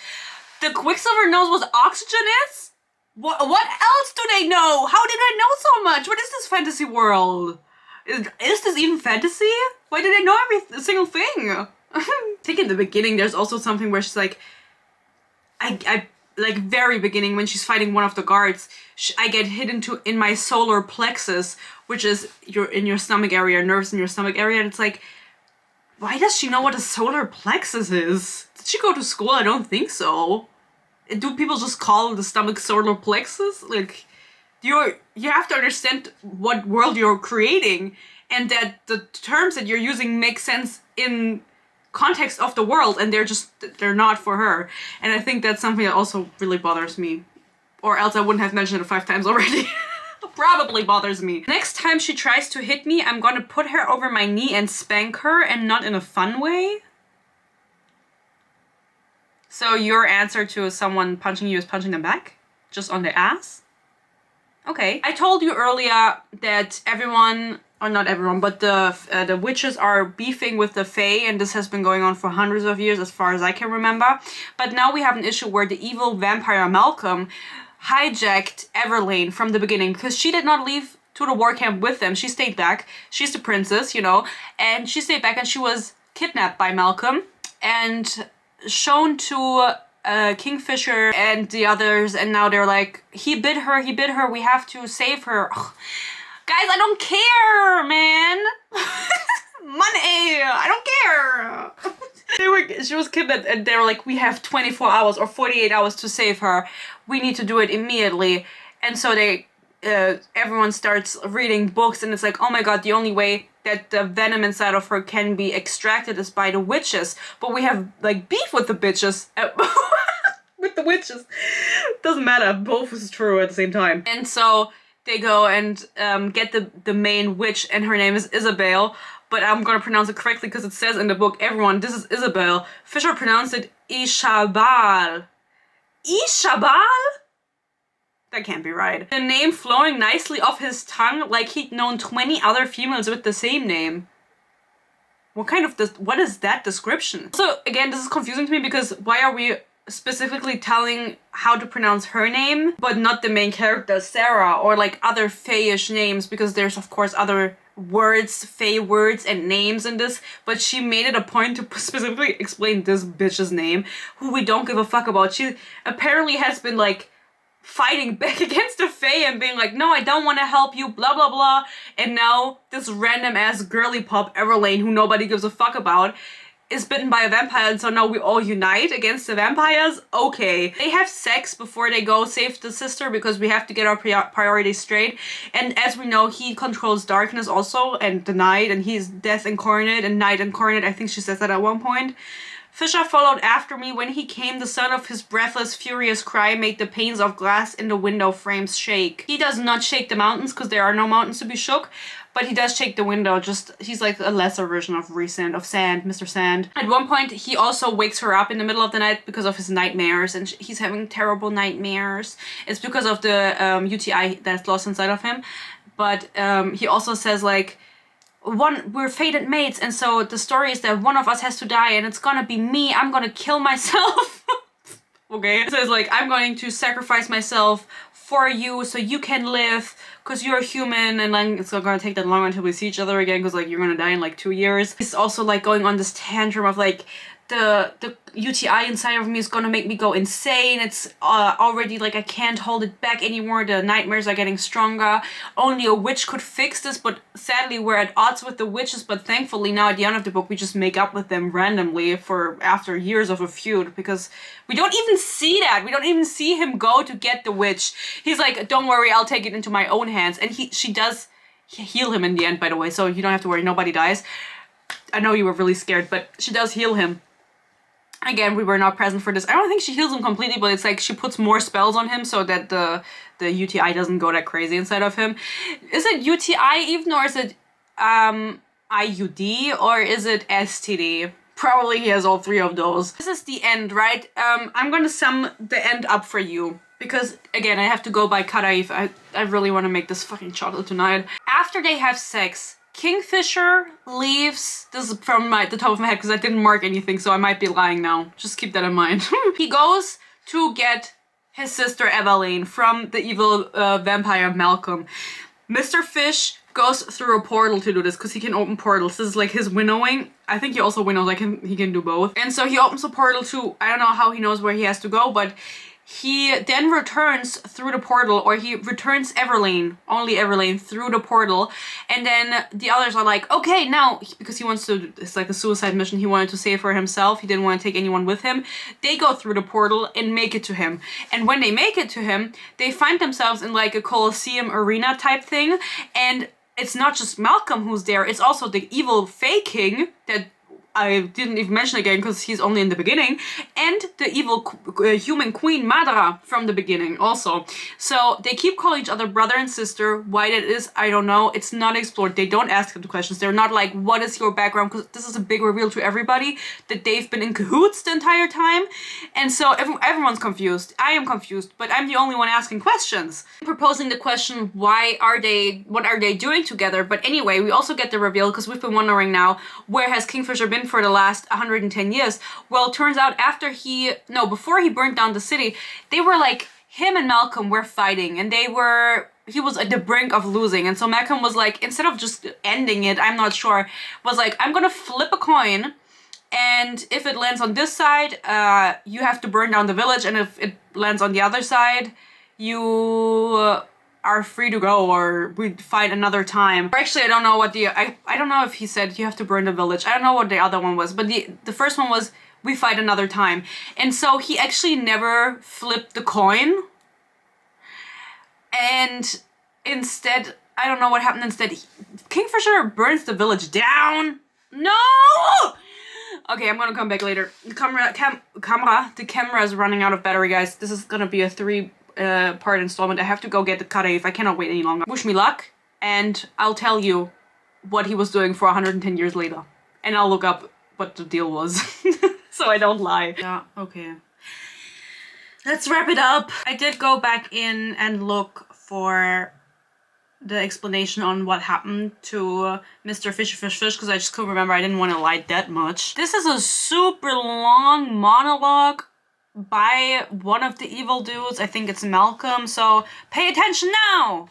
The Quicksilver knows what oxygen is? What else do they know? How did I know so much? What is this fantasy world? Is this even fantasy? Why did I know every single thing? I think in the beginning there's also something where she's like, I like very beginning when she's fighting one of the guards, I get hit in my solar plexus, which is in your stomach area, nerves in your stomach area, and it's like, why does she know what a solar plexus is? Did she go to school? I don't think so. Do people just call the stomach solar plexus? Like, you have to understand what world you're creating, and that the terms that you're using make sense in context of the world, and they're not for her. And I think that's something that also really bothers me, or else I wouldn't have mentioned it 5 times already. Probably bothers me. Next time she tries to hit me, I'm gonna put her over my knee and spank her, and not in a fun way. So your answer to someone punching you is punching them back? Just on the ass? Okay. I told you earlier that everyone, or not everyone, but the witches are beefing with the Fae, and this has been going on for hundreds of years as far as I can remember. But now we have an issue where the evil vampire Malcolm hijacked Everlane from the beginning, because she did not leave to the war camp with them. She stayed back. She's the princess, you know, and she stayed back, and she was kidnapped by Malcolm and shown to Kingfisher and the others, and now they're like, he bid her, we have to save her. Ugh. Guys, I don't care, man. Money, I don't care. She was kidnapped, and they were like, we have 24 hours or 48 hours to save her. We need to do it immediately. And so everyone starts reading books, and it's like, oh my god, the only way that the venom inside of her can be extracted is by the witches. But we have like beef with the bitches. With the witches. Doesn't matter, both is true at the same time. And so they go and get the main witch, and her name is Isabel. But I'm gonna pronounce it correctly because it says in the book, everyone, this is Isabel. Fisher pronounced it Ishabal. Ishabal? That can't be right. The name flowing nicely off his tongue like he'd known 20 other females with the same name. What is that description? So again, this is confusing to me, because why are we specifically telling how to pronounce her name, but not the main character, Sarah, or like other Fae-ish names? Because there's of course other words, Fae words and names in this, but she made it a point to specifically explain this bitch's name, who we don't give a fuck about. She apparently has been like fighting back against the Fae and being like, no, I don't want to help you, blah blah blah. And now this random ass girly pop Everlane, who nobody gives a fuck about, is bitten by a vampire, and so now we all unite against the vampires? Okay. They have sex before they go save the sister, because we have to get our priorities straight. And as we know, he controls darkness also, and the night, and he's death incarnate and night incarnate. I think she says that at one point. Fisher followed after me. When he came, the sound of his breathless, furious cry made the panes of glass in the window frames shake. He does not shake the mountains, because there are no mountains to be shook, but he does shake the window. He's like a lesser version of Sand, Mr. Sand. At one point, he also wakes her up in the middle of the night because of his nightmares, and he's having terrible nightmares. It's because of the UTI that's lost inside of him. But he also says like, we're fated mates, and so the story is that one of us has to die, and it's gonna be me. I'm gonna kill myself. Okay, so it's like, I'm going to sacrifice myself for you so you can live, because you're human, and then it's not gonna take that long until we see each other again, because like you're gonna die in like 2 years. He's also like going on this tantrum of like, the UTI inside of me is gonna make me go insane. It's already like I can't hold it back anymore. The nightmares are getting stronger. Only a witch could fix this, but sadly we're at odds with the witches. But thankfully now at the end of the book we just make up with them randomly after years of a feud, because we don't even see that. We don't even see him go to get the witch. He's like, don't worry, I'll take it into my own hands. And she does heal him in the end, by the way, so you don't have to worry, nobody dies. I know you were really scared, but she does heal him. Again, we were not present for this. I don't think she heals him completely, but it's like she puts more spells on him so that the UTI doesn't go that crazy inside of him. Is it UTI even, or is it IUD, or is it STD? Probably he has all 3 of those. This is the end, right? I'm gonna sum the end up for you, because again, I have to go by Karaif. I really want to make this fucking chocolate tonight. After they have sex, Kingfisher leaves. This is from the top of my head because I didn't mark anything, so I might be lying now. Just keep that in mind. He goes to get his sister Evelyn from the evil vampire Malcolm. Mr. Fish goes through a portal to do this because he can open portals. This is like his winnowing. I think he also winnows, like he can do both. And so he opens a portal to, I don't know how he knows where he has to go, but he then returns through the portal, or he returns Everlane, only Everlane, through the portal. And then the others are like, okay, now, because he wants to, it's like a suicide mission, he wanted to save her himself, he didn't want to take anyone with him. They go through the portal and make it to him. And when they make it to him, they find themselves in like a Colosseum arena type thing. And it's not just Malcolm who's there, it's also the evil Fae King that I didn't even mention again because he's only in the beginning, and the evil human queen Madara from the beginning also. So they keep calling each other brother and sister. Why that is, I don't know. It's not explored. They don't ask them the questions. They're not like, what is your background? Because this is a big reveal to everybody that they've been in cahoots the entire time. And so everyone's confused. I am confused, but I'm the only one asking questions. I'm proposing the question, what are they doing together? But anyway, we also get the reveal because we've been wondering now, where has Kingfisher been for the last 110 years? Well, it turns out before he burnt down the city, they were like, him and Malcolm were fighting, and he was at the brink of losing. And so Malcolm was like, instead of just ending it, I'm not sure, was like, I'm gonna flip a coin, and if it lands on this side, you have to burn down the village, and if it lands on the other side, you are free to go, or we fight another time. Or actually, I don't know what I don't know if he said you have to burn the village. I don't know what the other one was, but the first one was we fight another time. And so he actually never flipped the coin. And instead, I don't know what happened instead. Kingfisher burns the village down. No! Okay, I'm gonna come back later. The camera is running out of battery, guys. This is gonna be a 3-part installment. I have to go get the Kareif. I cannot wait any longer. Wish me luck, and I'll tell you what he was doing for 110 years later. And I'll look up what the deal was. So I don't lie. Yeah, okay. Let's wrap it up. I did go back in and look for the explanation on what happened to Mr. Fishy Fish Fish, because I just couldn't remember. I didn't want to lie that much. This is a super long monologue by one of the evil dudes. I think it's Malcolm, so pay attention now!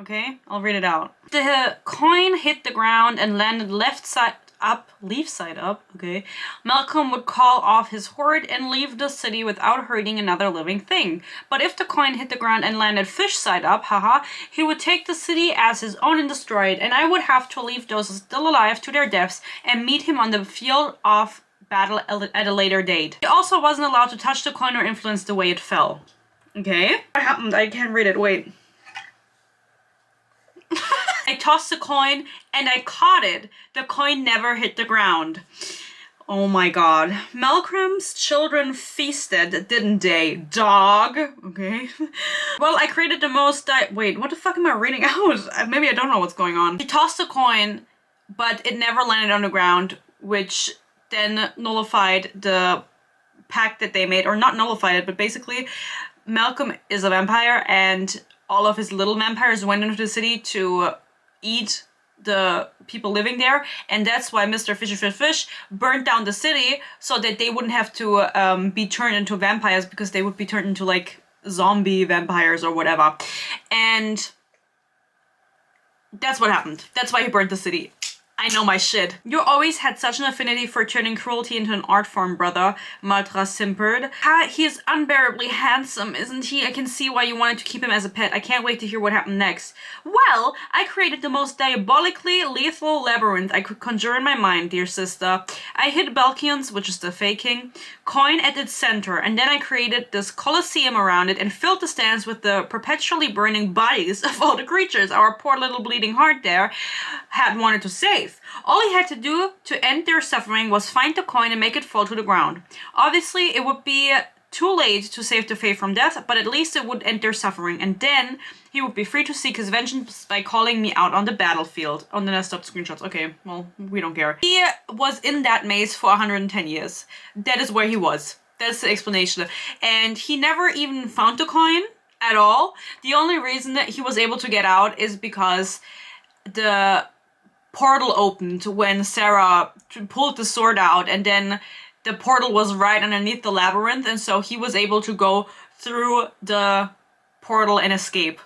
Okay, I'll read it out. The coin hit the ground and landed leaf side up, okay. Malcolm would call off his horde and leave the city without hurting another living thing. But if the coin hit the ground and landed fish side up, haha, he would take the city as his own and destroy it, and I would have to leave those still alive to their deaths and meet him on the field of battle at a later date. He also wasn't allowed to touch the coin or influence the way it fell. Okay? What happened? I can't read it. Wait. I tossed the coin and I caught it. The coin never hit the ground. Oh my god. Malcolm's children feasted, didn't they? Dog. Okay. Well, I created the most wait, what the fuck am I reading out? Maybe I don't know what's going on. He tossed the coin, but it never landed on the ground, which then nullified the pact that they made, or not nullified it, but basically Malcolm is a vampire and all of his little vampires went into the city to eat the people living there, and that's why Mr. Fishy Fish Fish burnt down the city so that they wouldn't have to be turned into vampires, because they would be turned into like zombie vampires or whatever. And that's what happened. That's why he burnt the city. I know my shit. You always had such an affinity for turning cruelty into an art form, brother, Maltra simpered. He is unbearably handsome, isn't he? I can see why you wanted to keep him as a pet. I can't wait to hear what happened next. Well, I created the most diabolically lethal labyrinth I could conjure in my mind, dear sister. I hid Balkians, which is the Fae King, coin at its center, and then I created this Colosseum around it and filled the stands with the perpetually burning bodies of all the creatures our poor little bleeding heart there had wanted to save. All he had to do to end their suffering was find the coin and make it fall to the ground. Obviously, it would be too late to save the Fae from death, but at least it would end their suffering, and then he would be free to seek his vengeance by calling me out on the battlefield. Oh, then I stopped screenshots. Okay, well, we don't care. He was in that maze for 110 years. That is where he was. That's the explanation. And he never even found the coin at all. The only reason that he was able to get out is because the portal opened when Sarah pulled the sword out, and then the portal was right underneath the labyrinth, and so he was able to go through the portal and escape.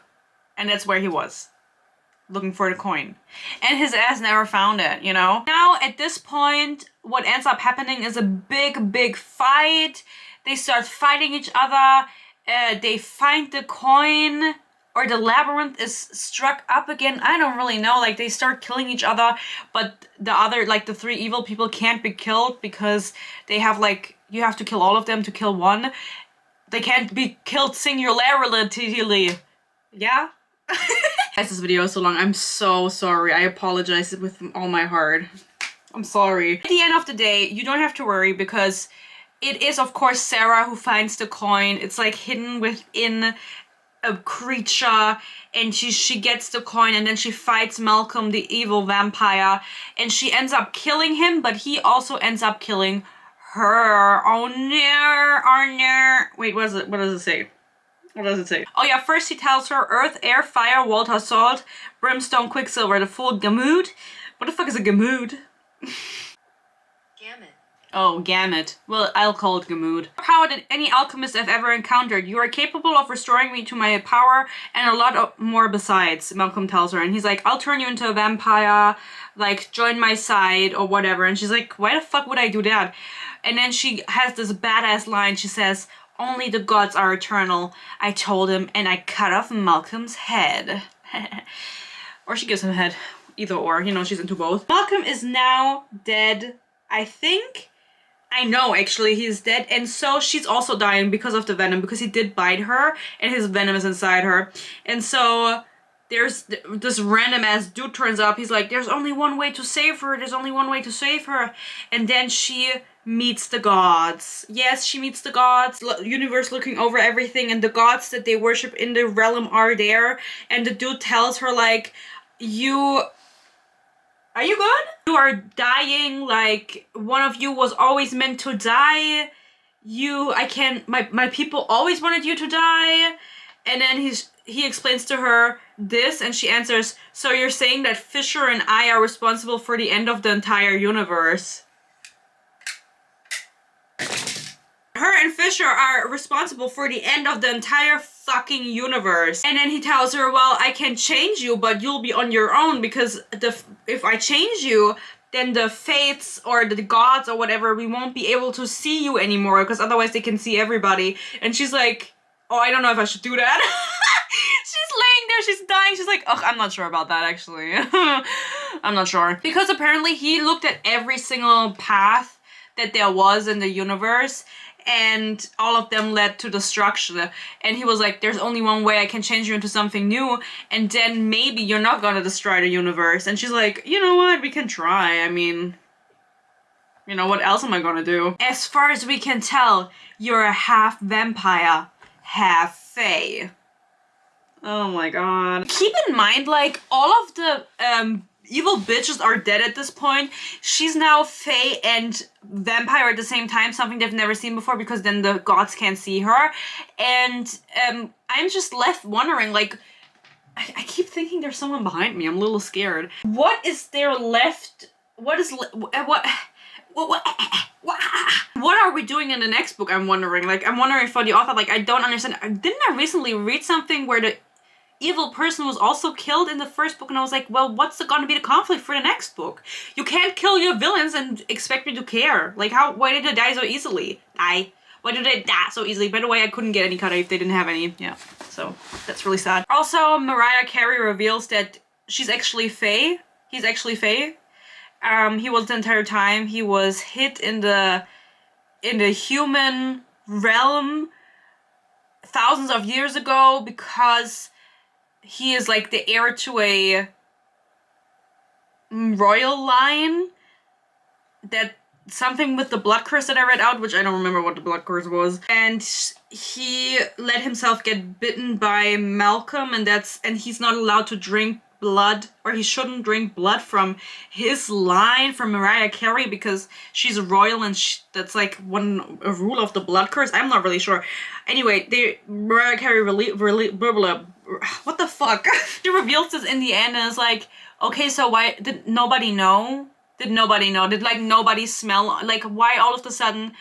And that's where he was. looking for the coin. And his ass never found it, you know? Now, at this point, what ends up happening is a big fight. They start fighting each other. They find the coin, or the labyrinth is struck up again. I don't really know. Like, they start killing each other, but the other, like, the 3 evil people can't be killed because they have, like, you have to kill all of them to kill one. They can't be killed singularly. Yeah? Guys, this video is so long. I'm so sorry. I apologize with all my heart. I'm sorry. At the end of the day, you don't have to worry because it is, of course, Sarah who finds the coin. It's, like, hidden within a creature, and she gets the coin, and then she fights Malcolm, the evil vampire, and she ends up killing him, but he also ends up killing her. Oh no. Wait, what does it say? What does it say? Oh yeah, first he tells her earth, air, fire, water, salt, brimstone, quicksilver, the full gamut. What the fuck is a gamut? Gamut. Oh, gamut. Well, I'll call it gamut. Power than any alchemist I've ever encountered. You are capable of restoring me to my power and a lot more besides, Malcolm tells her. And he's like, I'll turn you into a vampire, like, join my side or whatever. And she's like, why the fuck would I do that? And then she has this badass line. She says, only the gods are eternal. I told him, and I cut off Malcolm's head. Or she gives him a head. Either or, you know, she's into both. Malcolm is now dead, I think. I know, actually, he's dead. And so she's also dying because of the venom, because he did bite her, and his venom is inside her. And so there's this random ass dude turns up. He's like, there's only one way to save her. There's only one way to save her. And then she meets the gods. Yes, she meets the gods. Universe looking over everything, and the gods that they worship in the realm are there. And the dude tells her, like, are you good? You are dying, like, one of you was always meant to die. My people always wanted you to die. And then he explains to her this, and she answers, so you're saying that Fisher and I are responsible for the end of the entire universe. Her and Fisher are responsible for the end of the entire fucking universe. And then he tells her, well, I can change you, but you'll be on your own, because if I change you, then the fates or the gods or whatever, we won't be able to see you anymore, because otherwise they can see everybody. And she's like, oh, I don't know if I should do that. She's laying there, she's dying, she's like, ugh, I'm not sure about that, actually. I'm not sure. Because apparently he looked at every single path that there was in the universe, and all of them led to destruction. And he was like, there's only one way I can change you into something new, and then maybe you're not gonna destroy the universe. And she's like, you know what, we can try. I mean, you know, what else am I gonna do? As far as we can tell, you're a half vampire, half fae. Oh my god. Keep in mind, like, all of the evil bitches are dead at this point. She's now fae and vampire at the same time, something they've never seen before, because then the gods can't see her. And I'm just left wondering, like, I keep thinking there's someone behind me. I'm a little scared. What is there left? What are we doing in the next book? I'm wondering. Like, I'm wondering for the author, like, I don't understand. Didn't I recently read something where the evil person was also killed in the first book, and I was like, well, what's gonna be the conflict for the next book? You can't kill your villains and expect me to care. Like, why did they die so easily? Why did they die so easily? By the way, I couldn't get any cut if they didn't have any. Yeah, so that's really sad. Also, Mariah Carey reveals that she's actually fae. He's actually fae. He was the entire time. He was hit in the human realm thousands of years ago, because he is like the heir to a royal line. That something with the blood curse that I read out, which I don't remember what the blood curse was. And he let himself get bitten by Malcolm, and he's not allowed to drink blood, or he shouldn't drink blood from his line, from Mariah Carey, because she's royal, and that's like a rule of the blood curse. I'm not really sure. Anyway, Mariah Carey what the fuck? She reveals this in the end, and it's like, okay, so why did nobody know? Did nobody know? Did, like, nobody smell? Like, why all of a sudden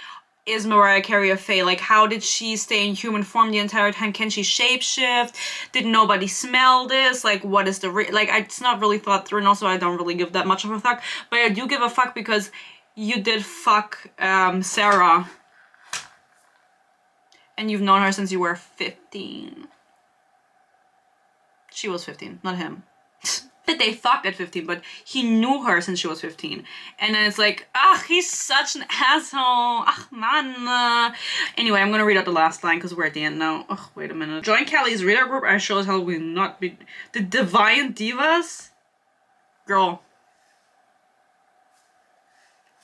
is Mariah Carey a fae? Like, how did she stay in human form the entire time? Can she shapeshift? Did nobody smell this? Like, what is the it's not really thought through, and also I don't really give that much of a fuck, but I do give a fuck because you did fuck Sarah, and you've known her since you were 15. She was 15, not him. That they fucked at 15, but he knew her since she was 15. And then it's like, he's such an asshole. Man. Anyway, I'm gonna read out the last line because we're at the end now. Wait a minute. Join Callie's reader group. I sure as hell will not be the Divine Divas. Girl.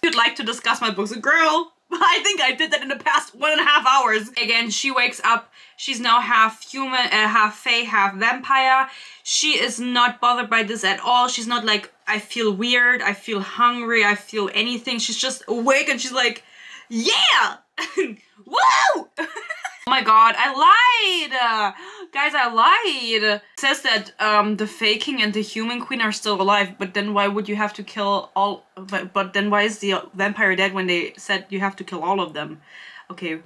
You'd like to discuss my books, girl. I think I did that in the past 1.5 hours. Again, she wakes up. She's now half human, half fae, half vampire. She is not bothered by this at all. She's not like, I feel weird, I feel hungry, I feel anything. She's just awake and she's like, yeah! Woo! Oh my god, I lied! Guys, I lied! It says that the Fae King and the Human Queen are still alive, but then why would you have to kill all... But then why is the vampire dead when they said you have to kill all of them? Okay.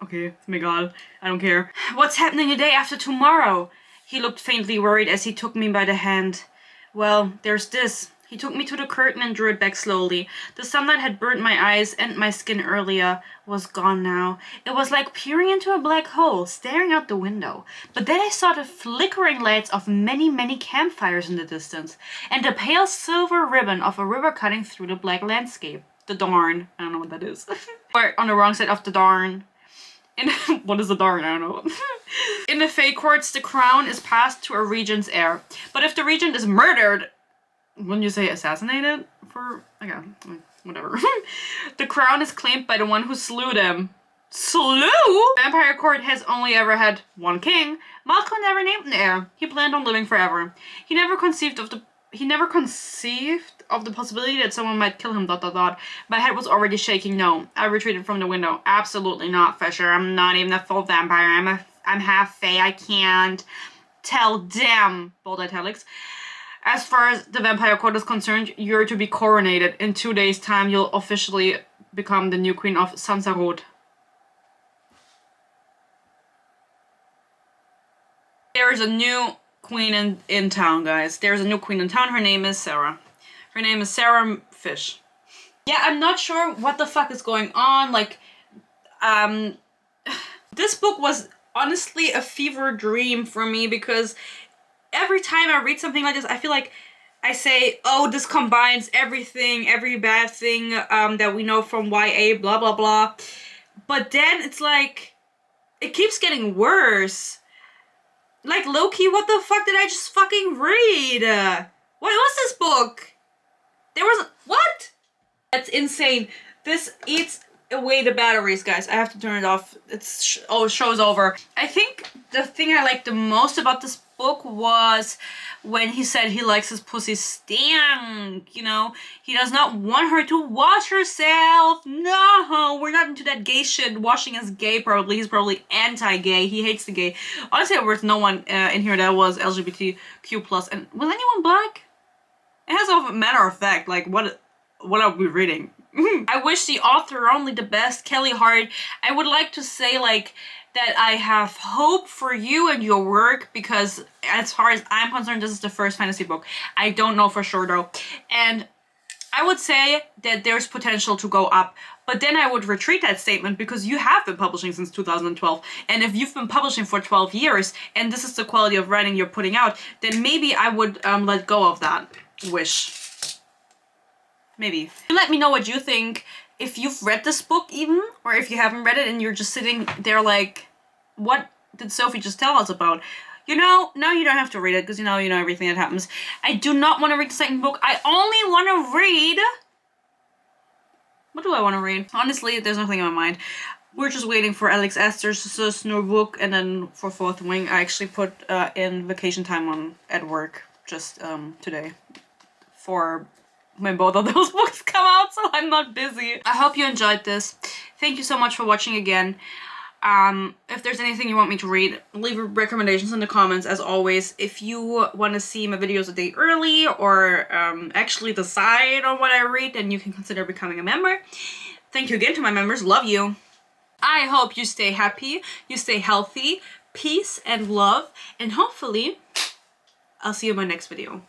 Okay, oh my god, I don't care. What's happening the day after tomorrow? He looked faintly worried as he took me by the hand. Well, there's this. He took me to the curtain and drew it back slowly. The sunlight had burnt my eyes and my skin earlier was gone now. It was like peering into a black hole, staring out the window. But then I saw the flickering lights of many, many campfires in the distance, and the pale silver ribbon of a river cutting through the black landscape. The Darn. I don't know what that is. Or on the wrong side of the Darn. What is the Darn? I don't know. In the Fae courts, the crown is passed to a regent's heir. But if the regent is murdered... Wouldn't you say assassinated? Okay, whatever. The crown is claimed by the one who slew them. Slew? Vampire court has only ever had one king. Malcolm never named an heir. He planned on living forever. He never conceived of the possibility that someone might kill him, ... My head was already shaking. No, I retreated from the window. Absolutely not, Fisher. I'm not even a full vampire. I'm half fae. I can't tell them. Bold italics. As far as the vampire court is concerned, you're to be coronated. In 2 days' time, you'll officially become the new queen of Sansarod. There is a new queen in town, guys. There's a new queen in town. Her name is Sarah. Her name is Sarah Fish. Yeah, I'm not sure what the fuck is going on. Like, this book was honestly a fever dream for me because every time I read something like this, I feel like I say, oh, this combines everything, every bad thing that we know from YA, blah, blah, blah. But then it's like, it keeps getting worse. Like, low-key, what the fuck did I just fucking read? What was this book? There was... What? That's insane. This eats away the batteries, guys. I have to turn it off. Show's over. I think the thing I liked the most about this book was when he said he likes his pussy stank, you know? He does not want her to wash herself. No, we're not into that gay shit. Washing is gay, probably. He's probably anti-gay. He hates the gay. Honestly, there was no one in here that was LGBTQ+. And was anyone black? It has a matter of fact, like, what are we reading? I wish the author only the best, Kelly Hart. I would like to say, like, that I have hope for you and your work because as far as I'm concerned, this is the first fantasy book. I don't know for sure though. And I would say that there's potential to go up, but then I would retreat that statement because you have been publishing since 2012. And if you've been publishing for 12 years and this is the quality of writing you're putting out, then maybe I would let go of that wish. Maybe. Let me know what you think. If you've read this book even, or if you haven't read it and you're just sitting there like, what did Sophie just tell us about? You know, now you don't have to read it because you know everything that happens. I do not want to read the second book. I only want to read... What do I want to read? Honestly, there's nothing in my mind. We're just waiting for Alex Astor's new book, and then for Fourth Wing, I actually put in vacation time at work just today for when both of those books come out, so I'm not busy. I hope you enjoyed this. Thank you so much for watching again. If there's anything you want me to read, leave recommendations in the comments as always. If you want to see my videos a day early or actually decide on what I read, then you can consider becoming a member. Thank you again to my members. Love you. I hope you stay happy, you stay healthy, peace and love, and hopefully I'll see you in my next video.